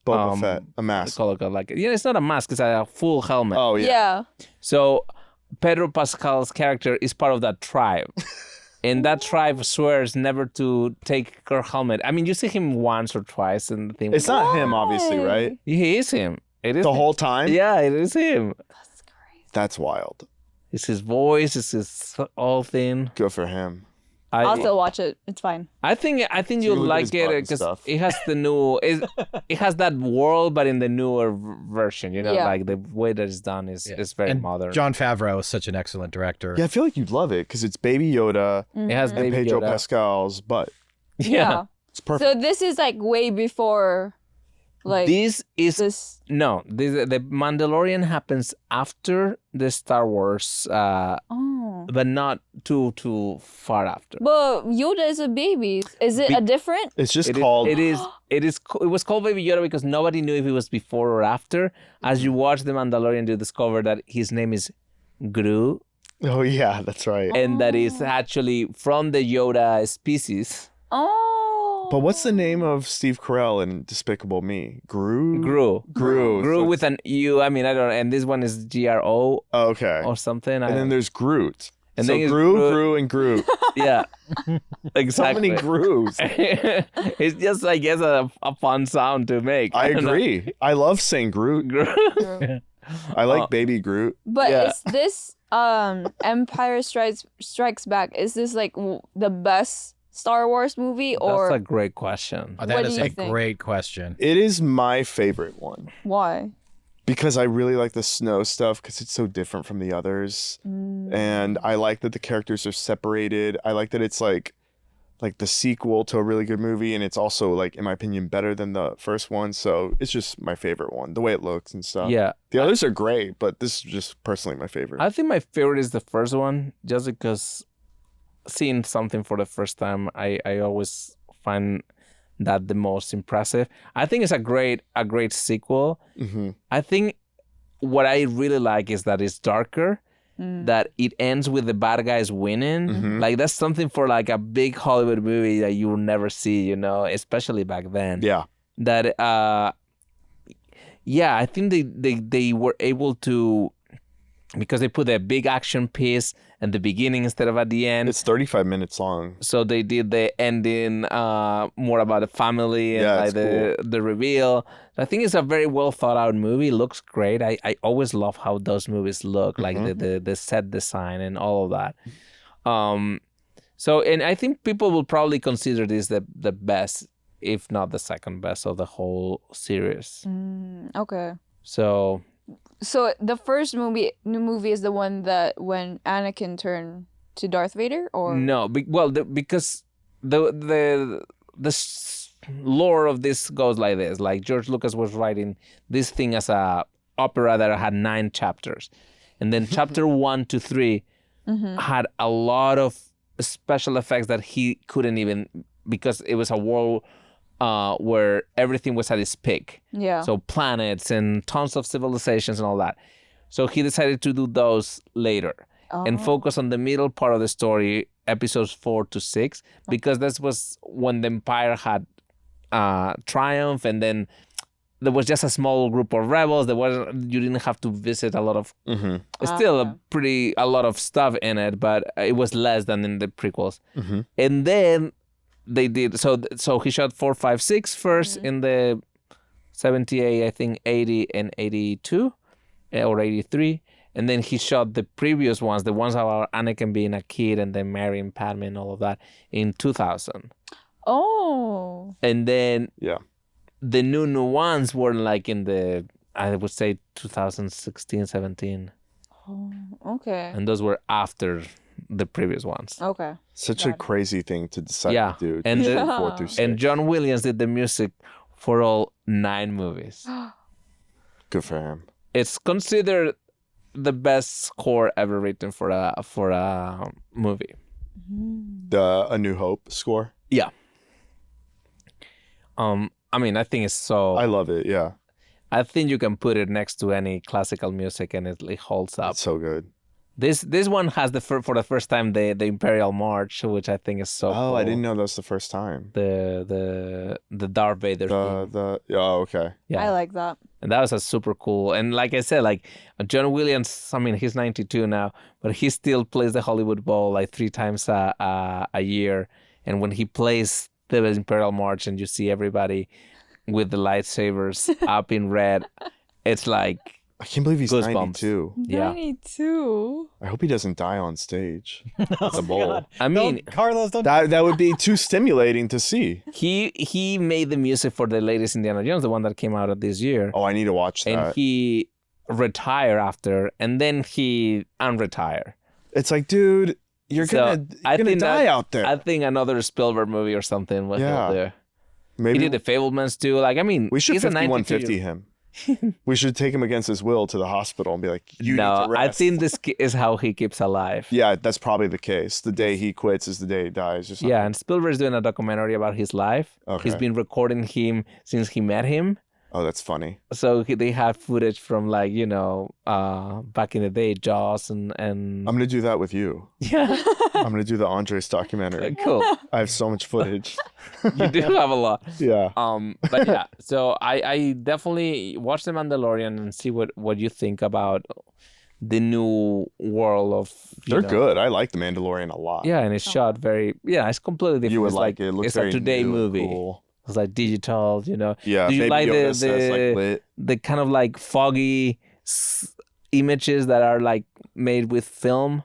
Boba Fett, a mask.
like it's not a mask, it's a full helmet.
Oh, yeah.
Yeah.
So Pedro Pascal's character is part of that tribe. And that tribe swears never to take her helmet. I mean, you see him once or twice in the thing.
It's not him, obviously, right?
He is him. It is
The
him.
whole time?
Yeah, it is him.
That's crazy.
That's wild.
It's his voice. It's his whole thing.
Good for him.
I'll still watch it. It's fine.
I think you'll
look at
like
his
it
butt and
because
stuff.
it has the new. It has that world, but in the newer version. You know,
Yeah.
like the way that it's done is very
And
modern.
John Favreau is such an excellent director.
Yeah, I feel like you'd love it because it's Baby Yoda
it has
and
Baby
Pedro
Yoda.
Pascal's butt.
Yeah.
It's perfect.
So this is like way before, like
This is
this.
no. The Mandalorian happens after the Star Wars,
Oh.
but not too far after.
But Yoda is a baby. Is it a different?
It's just
It is-
called.
It was called Baby Yoda because nobody knew if it was before or after. As you watch The Mandalorian, you discover that his name is Groot,
Oh, yeah, that's right.
and that is actually from the Yoda species.
Oh.
But what's the name of Steve Carell in Despicable Me? Groot?
Groot.
Groot.
Groot
So
with an U. I mean, I don't know. And this one is GRO
Oh, okay.
or something.
And then there's Groot.
And
so
then it's
Groot,
Groot.
Groot, and Groot.
yeah,
So
exactly.
many Groots.
It's just, I guess, a fun sound to make.
I
don't know.
agree. I love saying Groot.
Groot.
I like Baby Groot.
But
Yeah.
is this Empire Strikes Back? Is this like the best Star Wars movie, or
That's a great question.
Oh, that
What
is
do you
a
think?
great question.
It is my favorite one
why?
because I really like the snow stuff because it's so different from the others. And I like that the characters are separated. I like that it's like the sequel to a really good movie, and it's also, like, in my opinion, better than the first one. So it's just my favorite one, the way it looks and stuff.
Yeah.
The others are great, but this is just personally my favorite.
I think my favorite is the first one, just because seeing something for the first time, I always find that the most impressive. I think it's a great sequel.
hmm
I think what I really like is that it's darker, that it ends with the bad guys winning.
Mhm.
Like, that's something for like a big Hollywood movie that you will never see, you know, especially back then.
Yeah.
That I think they were able to, because they put a big action piece at the beginning instead of at the end.
It's 35 minutes long.
So they did the ending more about the family and
Yeah,
like
it's
the reveal. I think it's a very well thought out movie. It looks great. I always love how those movies look, like the set design and all of that. So, and I think people will probably consider this the best, if not the second best of the whole series.
Okay.
So
So the first new movie is the one that when Anakin turned to Darth Vader, or
no, because the lore of this goes like this. Like, George Lucas was writing this thing as a opera that had 9 chapters, and then chapter 1 to 3 had a lot of special effects that he couldn't even, because it was a world where everything was at its peak.
Yeah.
So planets and tons of civilizations and all that. So he decided to do those later and focus on the middle part of the story, episodes 4 to 6, because this was when the Empire had triumph, and then there was just a small group of rebels. You didn't have to visit a lot of. Still a lot of stuff in it, but it was less than in the prequels. And then they did so he shot 4, 5, 6 first in the 78, I think 80 and 82 or 83, and then he shot the previous ones, the ones about Anakin being a kid and then marrying Padme and all of that, in 2000.
Oh.
And then
Yeah.
the new ones were like in the, I would say, 2016, 17,
Oh. Okay.
and those were after the previous ones.
Okay.
Such a crazy thing to decide
Yeah.
to do.
And
to
the-
do 4 through 6.
And John Williams did the music for all 9 movies.
Good for him.
It's considered the best score ever written for a movie.
The A New Hope score.
Yeah. I mean, I think it's so.
I love it. Yeah.
I think you can put it next to any classical music and it holds up.
It's so good.
This one has for the first time the Imperial March, which I think is so cool.
I didn't know that was the first time.
The Darth Vader theme.
Okay.
Yeah.
I like that.
And that was a super cool. And like I said, like John Williams, I mean, he's 92 now, but he still plays the Hollywood Bowl like 3 times a year. And when he plays the Imperial March and you see everybody with the lightsabers up in red, it's like
I can't believe he's
Goosebumps.
92.
Yeah.
92.
I hope he doesn't die on stage. It's a bowl.
God.
I mean,
Carlos, don't.
That would be too stimulating to see.
he made the music for the latest Indiana Jones, the one that came out this year.
Oh, I need to watch that.
And he retired after, and then he unretired.
It's like, dude, you're
So,
gonna die out there.
I think another Spielberg movie or something was there.
Maybe
He did the Fablemans too. Like, I mean,
we should
he's a
5150 him. We should take him against his will to the hospital and be like, you need to rest.
I think this is how he keeps alive.
Yeah, that's probably the case. The day he quits is the day he dies or something.
Yeah, and Spielberg's doing a documentary about his life.
Okay.
He's been recording him since he met him.
Oh, that's funny.
So they have footage from like, back in the day, Jaws and
I'm going to do that with you.
yeah,
I'm going to do the Andres documentary.
cool.
I have so much footage.
You do have a lot.
Yeah.
But yeah, so I definitely watch The Mandalorian and see what you think about the new world of.
They're good. I like The Mandalorian a lot.
Yeah, and it's shot very. Yeah, it's completely different.
You would
It's
like it. It looks
it's
very
a today
new and
movie.
cool.
It's like digital,
Yeah.
Do you
Baby
like
Yoda says, like, lit.
the kind of like foggy images that are like made with film?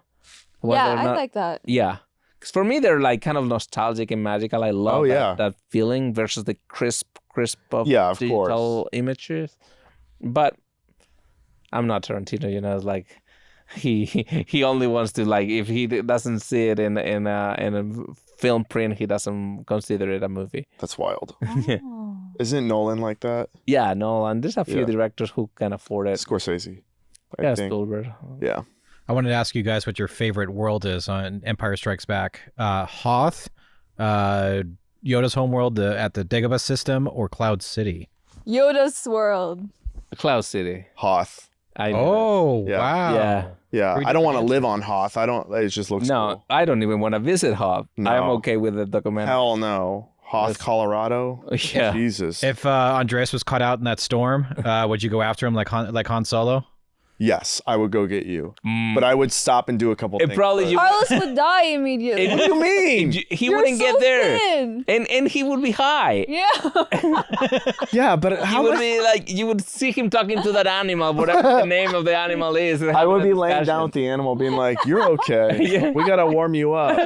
The ones
Yeah,
that are
I
not-
like that.
Yeah. Because for me, they're like kind of nostalgic and magical. I love
Oh, yeah.
that feeling versus the crisp of
Yeah, of
digital images. But I'm not Tarantino, It's like he only wants to like if he doesn't see it in a film print, he doesn't consider it a movie.
That's wild.
Oh.
Isn't Nolan like that?
Yeah, no, and there's a few
Yeah.
directors who can afford it.
Scorsese. I
Yeah,
think.
Spielberg.
Yeah.
I wanted to ask you guys what your favorite world is on Empire Strikes Back. Hoth, Yoda's homeworld at the Dagobah system, or Cloud City?
Yoda's world.
Cloud City.
Hoth.
I know.
Oh,
Yeah.
wow.
Yeah.
Yeah.
Pretty
I don't want to
fancy.
live on Hoth. It just looks
No,
cool.
I don't even want to visit Hoth.
No.
I'm okay with the documentary.
Hell no. Hoth, Colorado?
Yeah.
Jesus.
If Andreas was caught out in that storm, would you go after him like Han Solo?
Yes, I would go get you.
Mm.
But I would stop and do a couple
It
things.
probably
first.
you-
Carlos would die immediately.
What do you mean?
He
You're
wouldn't
so
get there.
thin.
And he would be high.
Yeah.
Yeah, but
He
how
would
would
be like, you would see him talking to that animal, whatever the name of the animal is. and
I would
having
be
a
laying
discussion.
down with the animal being like, you're okay.
Yeah.
We got to warm you up.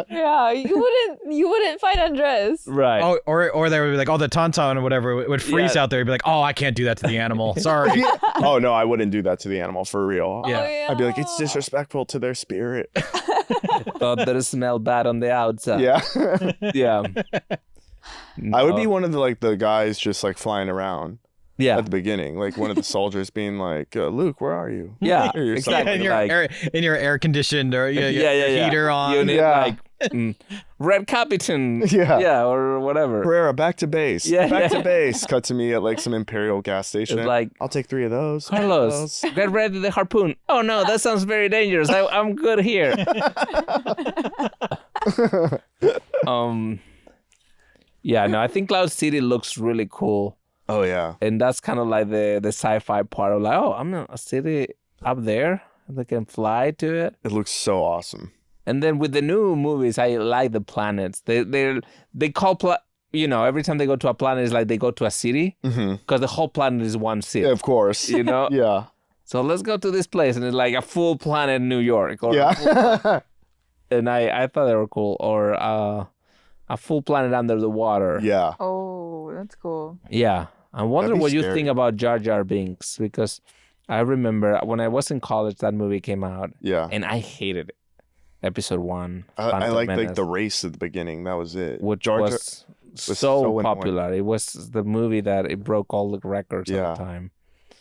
Yeah. You wouldn't fight Andres.
Right.
Oh, or they would be like, oh, the Tauntaun or whatever would freeze
Yeah.
out there. You'd be like, oh, I can't do that to the animal. Sorry.
Oh, no, I wouldn't do that to the animal for real.
Yeah.
Oh, yeah.
I'd be like, it's disrespectful to their spirit.
Thought that it smelled bad on the outside.
Yeah.
Yeah.
I would be
No.
one of the guys just like flying around
Yeah.
at the beginning. Like one of the soldiers being like, Luke, where are you?
Yeah.
Or you're
Exactly.
in your air conditioned or your heater on.
You need
Yeah.
like Red Capitan.
Yeah.
Yeah, or whatever.
Pereira, back to base.
Yeah,
back
yeah.
to base. Cut to me at like some Imperial gas station.
It's like,
I'll take 3 of those.
Carlos, get ready the harpoon. Oh no, that sounds very dangerous. I'm good here. Yeah, no, I think Cloud City looks really cool.
Oh yeah.
And that's kind of like the sci-fi part of like, oh, I'm in a city up there. They can fly to it.
It looks so awesome.
And then with the new movies, I like the planets. They call every time they go to a planet, it's like they go to a city because the whole planet is one city.
Yeah, of course. Yeah.
So let's go to this place, and it's like a full planet New York. Or
Yeah.
and I thought they were cool. Or a full planet under the water.
Yeah.
Oh, that's cool.
Yeah. I'm wondering
be
what you
scary.
think about Jar Jar Binks, because I remember when I was in college, that movie came out,
Yeah.
and I hated it. Episode 1.
I
Phantom
like
Menace,
the race at the beginning. That was it.
which
Jar Jar-
was
so
so
annoying.
popular. It was the movie that it broke all the records
Yeah.
at the time,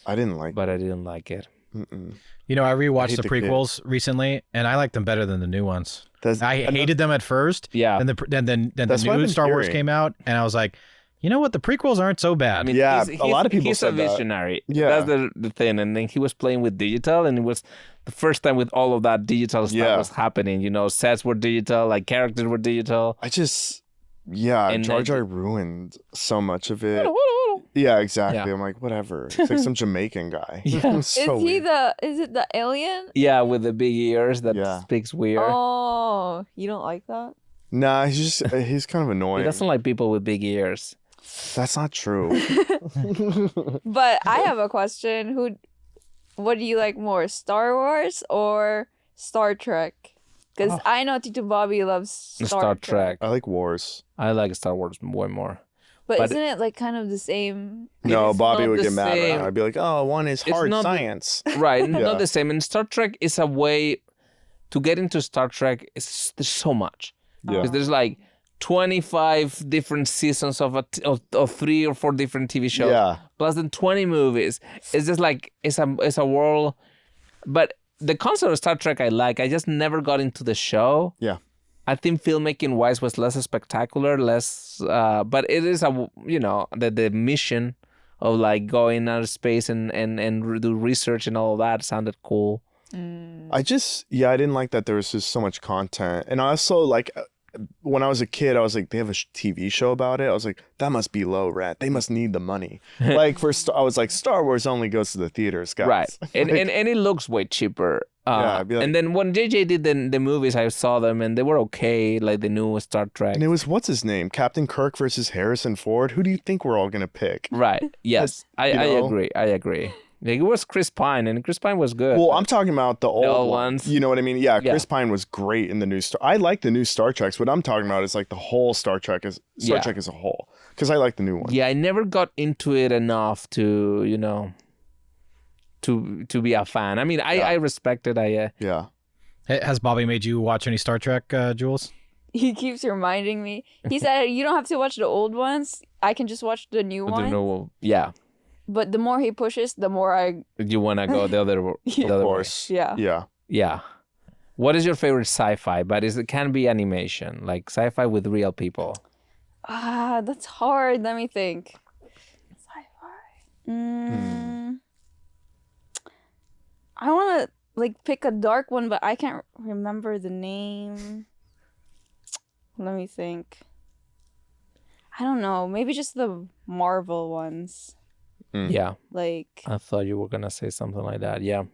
I didn't like.
but I didn't like it.
Mm-mm.
You know, I
I
rewatched
hate
the
the kid.
prequels recently, and I liked them better than the new ones.
That's,
I hated them at first.
Yeah.
And then the
That's what I've
new
been
Star Wars
hearing.
came out, and I was like, You know what? The prequels aren't so bad.
I mean,
Yeah, a lot of people
he's
said
a
that.
visionary.
Yeah.
That's the thing. And then he was playing with digital, and it was the first time with all of that digital stuff
Yeah.
was happening. You know, sets were digital, like characters were digital.
And Jar Jar ruined so much of it. Yeah, exactly.
Yeah.
I'm like, whatever. It's like some Jamaican guy.
Yeah.
It's so weird.
Is it the alien?
Yeah, with the big ears that
Yeah.
speaks weird.
Oh, you don't like that?
Nah, he's kind of
He
annoying.
doesn't like people with big ears.
That's not true.
But I have a question. What do you like more, Star Wars or Star Trek? Because I know Tito Bobby loves
Star Trek.
I like Wars.
I like Star Wars way more.
But
But-
isn't it like kind of the same?
No,
It's
Bobby
not
would
the
get mad at
same.
it. I'd be like, oh, one is
It's
hard
not the-
science.
Right,
Yeah.
not the same. And Star Trek is a way to get into Star Trek. There's so much.
Yeah.
Because there's like 25 different seasons of 3 or 4 different TV shows.
Yeah.
Plus then 20 movies. It's just like it's a world. But the concept of Star Trek I like. I just never got into the show.
Yeah.
I think filmmaking wise was less spectacular, but it is the mission of like going out of space and do research and all of that sounded cool.
I didn't like that there was just so much content. And I also like when I was a kid, I was like, they have a TV show about it. I was like, that must be low rent. They must need the money. Like I was like, Star Wars only goes to the theaters, guys.
Right. And it looks way cheaper.
Yeah, I'd be like-
and then when JJ did the movies, I saw them and they were okay, like the new Star Trek.
And it was, what's his name? Captain Kirk versus Harrison Ford. Who do you think we're all going to pick?
Right. Yes. I
know?
agree. Like, it was Chris Pine, and Chris Pine was good.
Well, I'm talking about the old
old
ones.
ones.
You know what I mean? Yeah,
Yeah.
Chris Pine was great in the new Star. I like the new Star Treks. What I'm talking about is like the whole Star Trek as a whole. Because I like the new one.
Yeah, I never got into it enough to, to be a fan. I mean, I respect it.
Yeah.
Has Bobby made you watch any Star Trek, Jules?
He keeps reminding me. He said, you don't have to watch the old ones. I can just watch the new
I
ones.
don't know. Yeah.
But the more he pushes, the more I...
You want to go the other way.
Of course.
Yeah.
Yeah.
Yeah. What is your favorite sci-fi? But it can be animation, like sci-fi with real people.
That's hard. Let me think. Sci-fi. I want to like pick a dark one, but I can't remember the name. Let me think. I don't know. Maybe just the Marvel ones.
Yeah.
Like,
I thought you were going to say something like that. Yeah.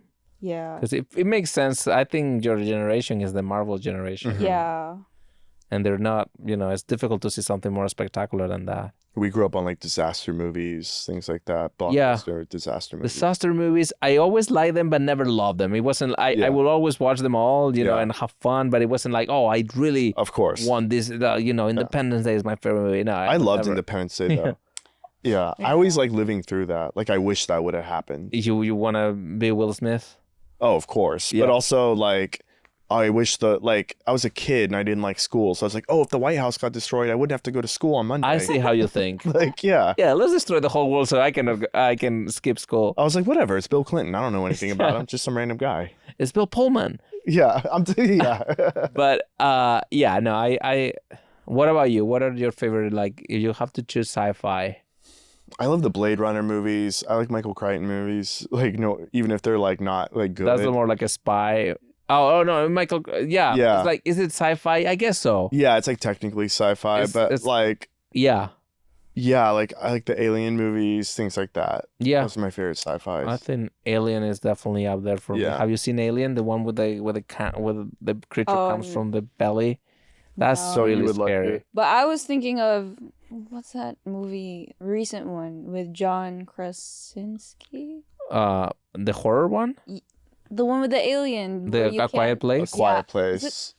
yeah.
Because it makes sense. I think your generation is the Marvel generation.
Yeah.
And they're not, it's difficult to see something more spectacular than that.
We grew up on like disaster movies, things like that.
Yeah.
Blockbuster disaster movies.
Disaster movies, I always liked them, but never loved them. It wasn't, I will always watch them all, and have fun, but it wasn't like, oh, I really
Of course.
want this, Independence Day is my favorite movie. No,
I loved
never.
Independence Day though. Yeah. I always like living through that. Like I wish that would have happened.
You want to be Will Smith?
Oh, of course.
Yeah.
But also like I wish I was a kid and I didn't like school. So I was like, oh, if the White House got destroyed, I wouldn't have to go to school on Monday.
I see how you think.
Like, yeah.
Yeah, let's destroy the whole world so I can skip school.
I was like, whatever. It's Bill Clinton. I don't know anything about him. Just some random guy.
It's Bill Pullman.
Yeah. Yeah.
But I what about you? What are your favorite, like, if you have to choose sci-fi?
I love the Blade Runner movies. I like Michael Crichton movies. Like, no, even if they're like not like good.
That's more like a spy. Oh no, Michael. Yeah.
Yeah.
It's like, is it sci-fi? I guess so.
Yeah, it's like technically sci-fi, but
it's-
like,
Yeah.
yeah, like I like the Alien movies, things like that.
Yeah.
Those are my favorite sci-fis.
I think Alien is definitely up there for me.
Yeah.
Have you seen Alien? The one with the creature
Oh,
comes from the belly. That's
No.
So you
really
would like
scary.
it.
But I was thinking of, what's that movie, recent one with John Krasinski?
The horror one,
The one with the alien. where you
A Quiet
can't-
A
Place.
Quiet
Yeah.
Place.
Is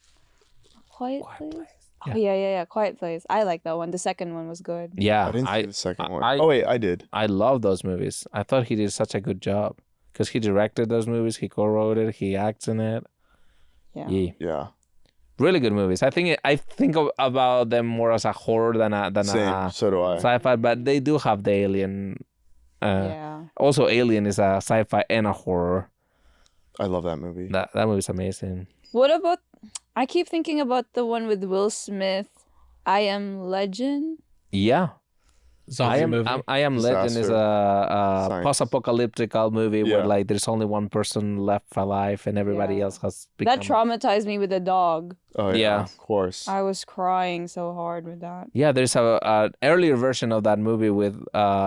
Quiet Place?
Yeah.
Oh, yeah. Quiet Place. I like that one. The second one was good.
Yeah,
I didn't see the second one.
I-
Oh wait, I did.
I love those movies. I thought he did such a good job because he directed those movies, he co-wrote it, he acts in it.
Yeah.
Yeah.
Really good movies. I think about them more as a horror than
Same.
a
So do I.
sci-fi, but they do have the Alien.
Yeah.
Also, Alien is a sci-fi and a horror.
I love that movie.
That movie's amazing.
What about, I keep thinking about the one with Will Smith, I Am Legend.
Yeah,
zombie movie.
I Am Legend is
Disaster.
a
Science.
post-apocalyptical movie where
Yeah.
like there's only one person left alive and everybody
Yeah.
else has become.
That traumatized me with the dog.
Oh yeah,
Yeah.
of course.
I was crying so hard with that.
Yeah, there's a earlier version of that movie with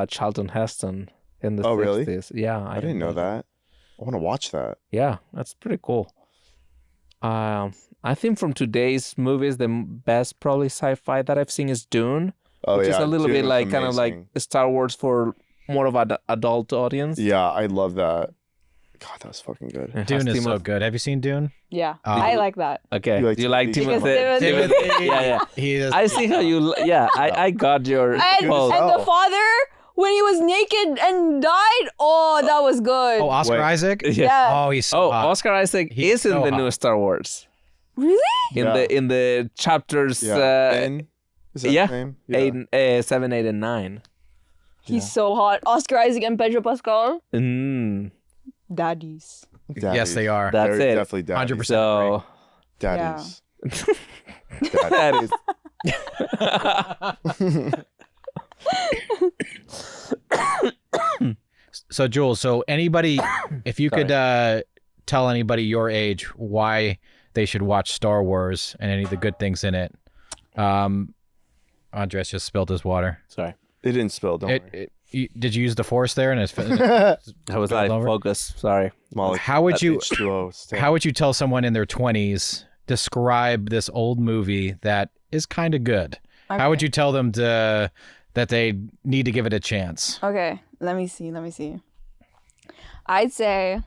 Charlton Heston in the 60s.
Oh, really?
Yeah,
I didn't know that. I want to watch that.
Yeah, that's pretty cool. I think from today's movies, the best probably sci-fi that I've seen is Dune,
Oh
which
yeah,
is a little
Dune
bit
was
like kind of like
amazing.
Star Wars for more of an adult audience.
Yeah, I love that. God, that was fucking good.
It has
Dune is so
Timothée-
good. Have you seen Dune?
Yeah,
Oh.
I like that.
Okay,
You like
do you like
Timothée?
Timothée?
Because
Timothée? Yeah, yeah.
He is.
I see how you. Yeah, I got your.
And,
pulse.
and the father, when he was naked and died, oh, that was good.
Oh, Oscar
Wait.
Isaac.
Yeah.
Oh, he's so
Oh,
hot.
Oscar Isaac
He's
is in
so
the
hot.
new Star Wars.
Really?
Yeah.
In the chapters
Ben? Is that
yeah.
his name?
7, 8, and 9.
He's so hot. Oscar Isaac and Pedro Pascal. Daddies.
Yes, they are.
That's
They're
it.
Definitely daddies.
100%.
So
Daddies.
that is.
So Jules, so anybody, if you could tell anybody your age why they should watch Star Wars and any of the good things in it. Andres just spilled his water.
Sorry,
It didn't spill, don't worry.
Did you use the force there? And it's,
I was like
over?
focus. Sorry.
Molly,
how would you
H2O,
how would you tell someone in their 20s describe this old movie that is kind of good? How would you tell them that they need to give it a chance?
Okay, let me see. I'd say,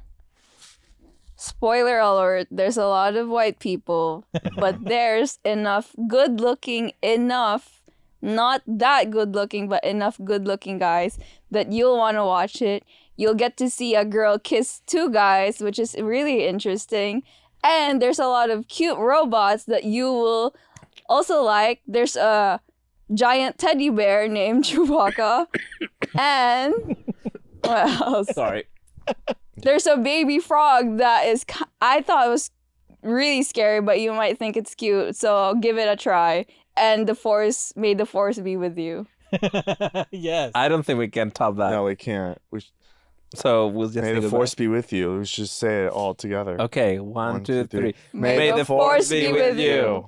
spoiler alert, there's a lot of white people, but there's enough good-looking, not that good-looking, but enough good-looking guys that you'll want to watch it. You'll get to see a girl kiss two guys, which is really interesting. And there's a lot of cute robots that you will also like. There's a giant teddy bear named Chewbacca. And what else?
Sorry.
There's a baby frog that is, I thought it was really scary, but you might think it's cute. So give it a try. And may the force be with you.
Yes.
I don't think we can top that.
No, we can't.
So we'll just
May
say
the
goodbye.
force be with you. Let's just say it all together.
Okay, one, two, three.
May the force be with you.